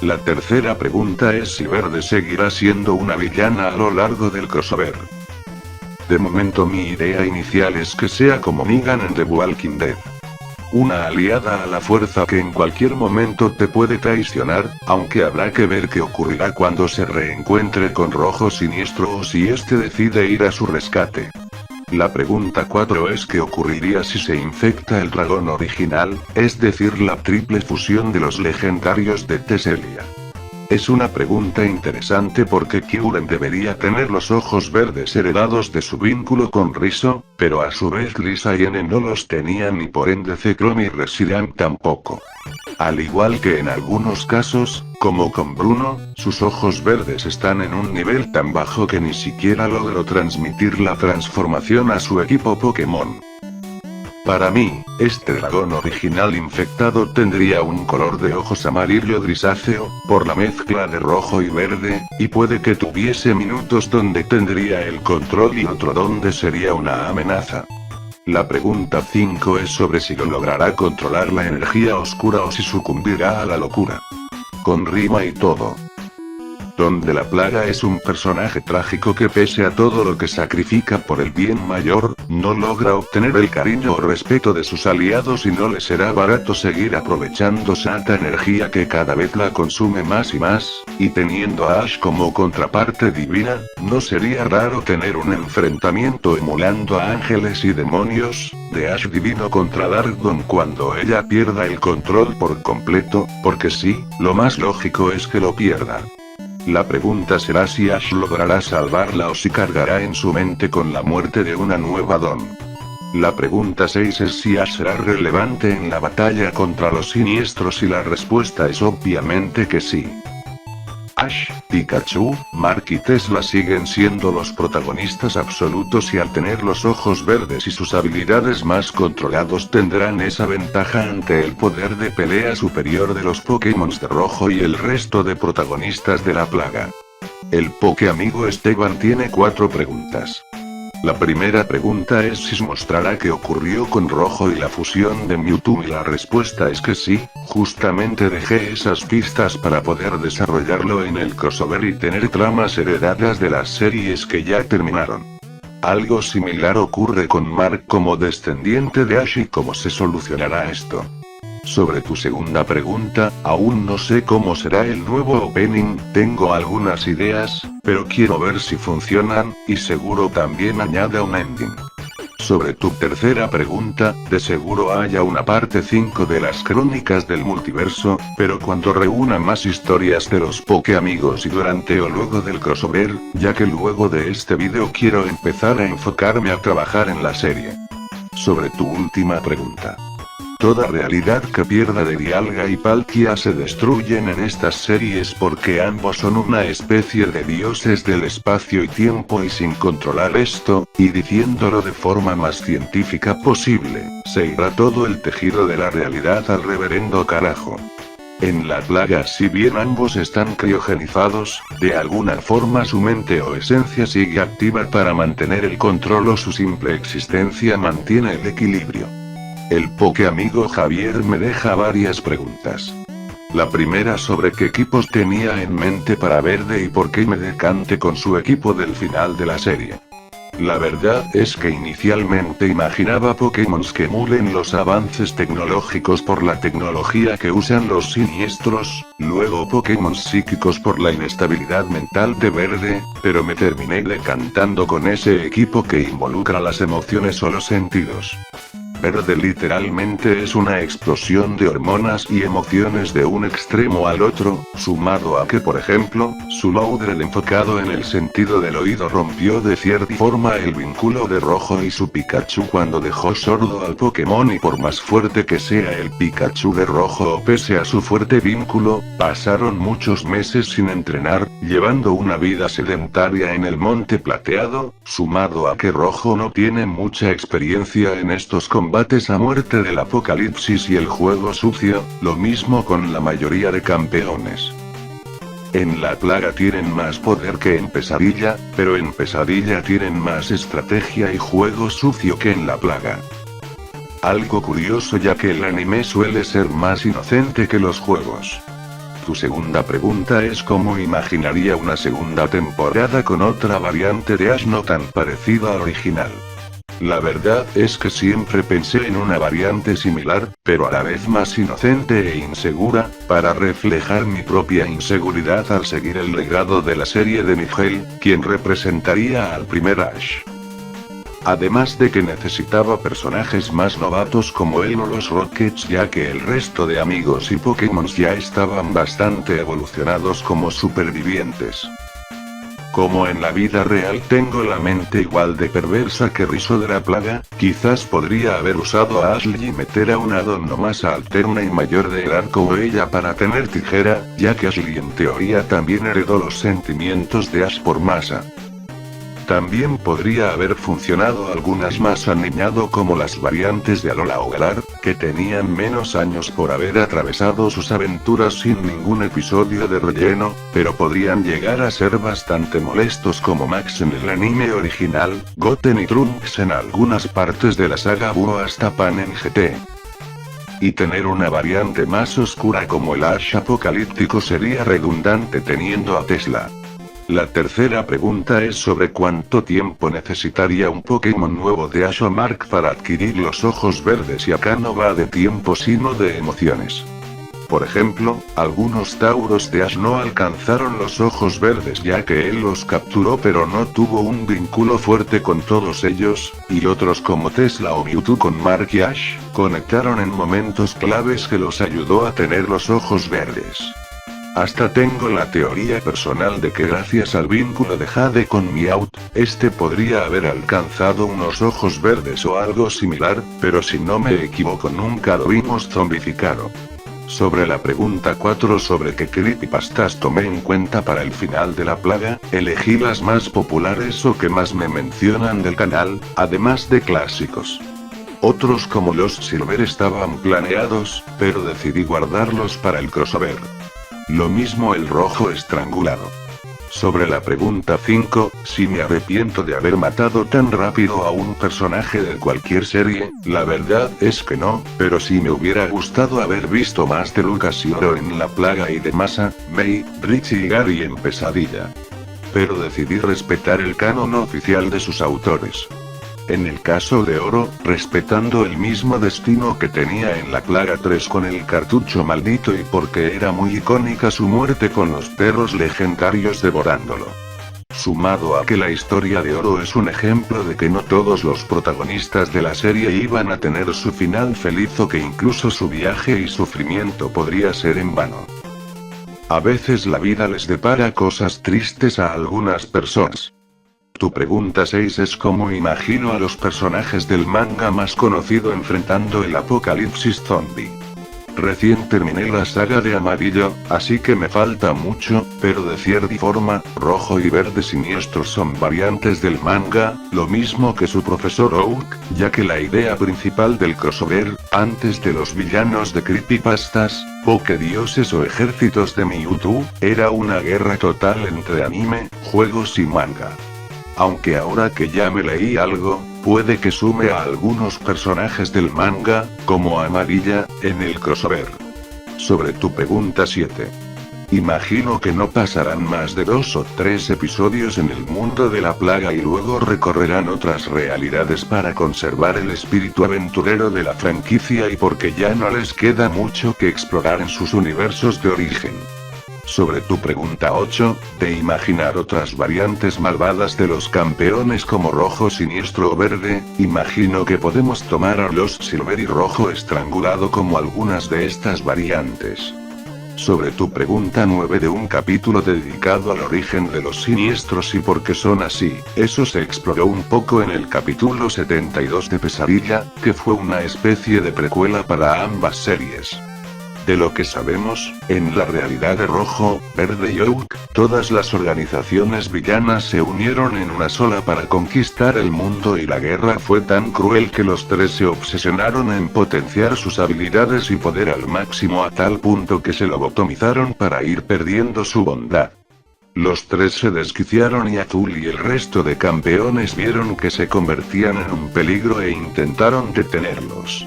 La tercera pregunta es si Verde seguirá siendo una villana a lo largo del crossover. De momento mi idea inicial es que sea como Negan en The Walking Dead. Una aliada a la fuerza que en cualquier momento te puede traicionar, aunque habrá que ver qué ocurrirá cuando se reencuentre con Rojo Siniestro o si este decide ir a su rescate. La pregunta 4 es qué ocurriría si se infecta el dragón original, es decir la triple fusión de los legendarios de Teselia. Es una pregunta interesante porque Kyurem debería tener los ojos verdes heredados de su vínculo con Rizzo, pero a su vez Lisa y N no los tenían y por ende Zekrom y Reshiram tampoco. Al igual que en algunos casos, como con Bruno, sus ojos verdes están en un nivel tan bajo que ni siquiera logró transmitir la transformación a su equipo Pokémon. Para mí, este dragón original infectado tendría un color de ojos amarillo grisáceo, por la mezcla de rojo y verde, y puede que tuviese minutos donde tendría el control y otro donde sería una amenaza. La pregunta 5 es sobre si lo logrará controlar la energía oscura o si sucumbirá a la locura. Con rima y todo. Donde la plaga es un personaje trágico que pese a todo lo que sacrifica por el bien mayor, no logra obtener el cariño o respeto de sus aliados y no le será barato seguir aprovechando tanta energía que cada vez la consume más y más, y teniendo a Ash como contraparte divina, no sería raro tener un enfrentamiento emulando a ángeles y demonios, de Ash divino contra Darkdon cuando ella pierda el control por completo, porque sí, lo más lógico es que lo pierda. La pregunta será si Ash logrará salvarla o si cargará en su mente con la muerte de una nueva Dawn. La pregunta 6 es si Ash será relevante en la batalla contra los siniestros y la respuesta es obviamente que sí. Ash, Pikachu, Mark y Tesla siguen siendo los protagonistas absolutos y al tener los ojos verdes y sus habilidades más controlados tendrán esa ventaja ante el poder de pelea superior de los Pokémon de rojo y el resto de protagonistas de la plaga. El Pokéamigo Esteban tiene 4 preguntas. La primera pregunta es si mostrará qué ocurrió con Rojo y la fusión de Mewtwo y la respuesta es que sí, justamente dejé esas pistas para poder desarrollarlo en el crossover y tener tramas heredadas de las series que ya terminaron. Algo similar ocurre con Mark como descendiente de Ash y cómo se solucionará esto. Sobre tu segunda pregunta, aún no sé cómo será el nuevo opening, tengo algunas ideas, pero quiero ver si funcionan, y seguro también añada un ending. Sobre tu tercera pregunta, de seguro haya una parte 5 de las crónicas del multiverso, pero cuando reúna más historias de los Pokéamigos y durante o luego del crossover, ya que luego de este video quiero empezar a enfocarme a trabajar en la serie. Sobre tu última pregunta. Toda realidad que pierda de Dialga y Palkia se destruyen en estas series porque ambos son una especie de dioses del espacio y tiempo y sin controlar esto, y diciéndolo de forma más científica posible, se irá todo el tejido de la realidad al reverendo carajo. En la plaga si bien ambos están criogenizados, de alguna forma su mente o esencia sigue activa para mantener el control o su simple existencia mantiene el equilibrio. El Pokéamigo Javier me deja varias preguntas. La primera sobre qué equipos tenía en mente para Verde y por qué me decanté con su equipo del final de la serie. La verdad es que inicialmente imaginaba Pokémons que emulen los avances tecnológicos por la tecnología que usan los siniestros, luego Pokémon psíquicos por la inestabilidad mental de Verde, pero me terminé decantando con ese equipo que involucra las emociones o los sentidos. Verde literalmente es una explosión de hormonas y emociones de un extremo al otro, sumado a que por ejemplo, su Loudred enfocado en el sentido del oído rompió de cierta forma el vínculo de Rojo y su Pikachu cuando dejó sordo al Pokémon y por más fuerte que sea el Pikachu de Rojo o pese a su fuerte vínculo, pasaron muchos meses sin entrenar, llevando una vida sedentaria en el Monte Plateado, sumado a que Rojo no tiene mucha experiencia en estos combates a muerte del apocalipsis y el juego sucio, lo mismo con la mayoría de campeones. En la plaga tienen más poder que en Pesadilla, pero en Pesadilla tienen más estrategia y juego sucio que en la plaga. Algo curioso ya que el anime suele ser más inocente que los juegos. Tu segunda pregunta es cómo imaginaría una segunda temporada con otra variante de Ash no tan parecida al original. La verdad es que siempre pensé en una variante similar, pero a la vez más inocente e insegura, para reflejar mi propia inseguridad al seguir el legado de la serie de Miguel, quien representaría al primer Ash. Además de que necesitaba personajes más novatos como él o los Rockets, ya que el resto de amigos y Pokémon ya estaban bastante evolucionados como supervivientes. Como en la vida real tengo la mente igual de perversa que Rizo de la Plaga, quizás podría haber usado a Ashley y meter a una Donno más alterna y mayor de edad como ella para tener tijera, ya que Ashley en teoría también heredó los sentimientos de Ash por Masa. También podría haber funcionado algunas más aniñado como las variantes de Alola o Galar, que tenían menos años por haber atravesado sus aventuras sin ningún episodio de relleno, pero podrían llegar a ser bastante molestos como Max en el anime original, Goten y Trunks en algunas partes de la saga Búho hasta Pan en GT. Y tener una variante más oscura como el Ash apocalíptico sería redundante teniendo a Tesla. La tercera pregunta es sobre cuánto tiempo necesitaría un Pokémon nuevo de Ash o Mark para adquirir los ojos verdes, y acá no va de tiempo sino de emociones. Por ejemplo, algunos Tauros de Ash no alcanzaron los ojos verdes ya que él los capturó pero no tuvo un vínculo fuerte con todos ellos, y otros como Tesla o Mewtwo con Mark y Ash, conectaron en momentos claves que los ayudó a tener los ojos verdes. Hasta tengo la teoría personal de que gracias al vínculo de Jade con Meowth, este podría haber alcanzado unos ojos verdes o algo similar, pero si no me equivoco nunca lo vimos zombificado. Sobre la pregunta 4 sobre qué creepypastas tomé en cuenta para el final de la plaga, elegí las más populares o que más me mencionan del canal, además de clásicos. Otros como los Silver estaban planeados, pero decidí guardarlos para el crossover. Lo mismo el rojo estrangulado. Sobre la pregunta 5, si me arrepiento de haber matado tan rápido a un personaje de cualquier serie, la verdad es que no, pero sí me hubiera gustado haber visto más de Lucas y Oro en La Plaga y de Masa, May, Richie y Gary en Pesadilla. Pero decidí respetar el canon oficial de sus autores. En el caso de Oro, respetando el mismo destino que tenía en La Plaga 3 con el cartucho maldito y porque era muy icónica su muerte con los perros legendarios devorándolo. Sumado a que la historia de Oro es un ejemplo de que no todos los protagonistas de la serie iban a tener su final feliz o que incluso su viaje y sufrimiento podría ser en vano. A veces la vida les depara cosas tristes a algunas personas. Tu pregunta 6 es cómo imagino a los personajes del manga más conocido enfrentando el apocalipsis zombie. Recién terminé la saga de Amarillo, así que me falta mucho, pero de cierta forma, Rojo y Verde Siniestros son variantes del manga, lo mismo que su profesor Oak, ya que la idea principal del crossover, antes de los villanos de creepypastas, Pokédioses o ejércitos de Mewtwo, era una guerra total entre anime, juegos y manga. Aunque ahora que ya me leí algo, puede que sume a algunos personajes del manga, como Amarilla, en el crossover. Sobre tu pregunta 7. Imagino que no pasarán más de 2 o 3 episodios en el mundo de la plaga y luego recorrerán otras realidades para conservar el espíritu aventurero de la franquicia y porque ya no les queda mucho que explorar en sus universos de origen. Sobre tu pregunta 8, de imaginar otras variantes malvadas de los campeones como Rojo Siniestro o Verde, imagino que podemos tomar a los Silver y Rojo Estrangulado como algunas de estas variantes. Sobre tu pregunta 9 de un capítulo dedicado al origen de los siniestros y por qué son así, eso se exploró un poco en el capítulo 72 de Pesadilla, que fue una especie de precuela para ambas series. De lo que sabemos, en la realidad de Rojo, Verde y Oak, todas las organizaciones villanas se unieron en una sola para conquistar el mundo y la guerra fue tan cruel que los tres se obsesionaron en potenciar sus habilidades y poder al máximo a tal punto que se lobotomizaron para ir perdiendo su bondad. Los tres se desquiciaron y Azul y el resto de campeones vieron que se convertían en un peligro e intentaron detenerlos.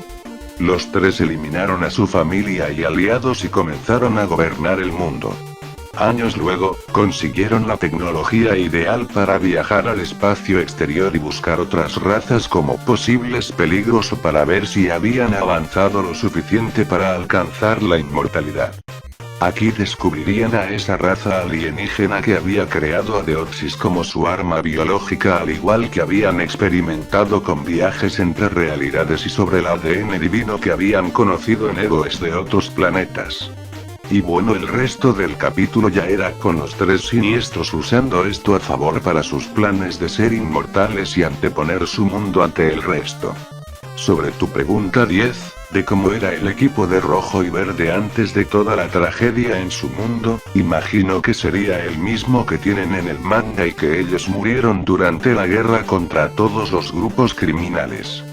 Los tres eliminaron a su familia y aliados y comenzaron a gobernar el mundo. Años luego, consiguieron la tecnología ideal para viajar al espacio exterior y buscar otras razas como posibles peligros o para ver si habían avanzado lo suficiente para alcanzar la inmortalidad. Aquí descubrirían a esa raza alienígena que había creado a Deoxys como su arma biológica, al igual que habían experimentado con viajes entre realidades y sobre el ADN divino que habían conocido en héroes de otros planetas. Y bueno, el resto del capítulo ya era con los tres siniestros usando esto a favor para sus planes de ser inmortales y anteponer su mundo ante el resto. Sobre tu pregunta 10, de cómo era el equipo de rojo y verde antes de toda la tragedia en su mundo, imagino que sería el mismo que tienen en el manga y que ellos murieron durante la guerra contra todos los grupos criminales.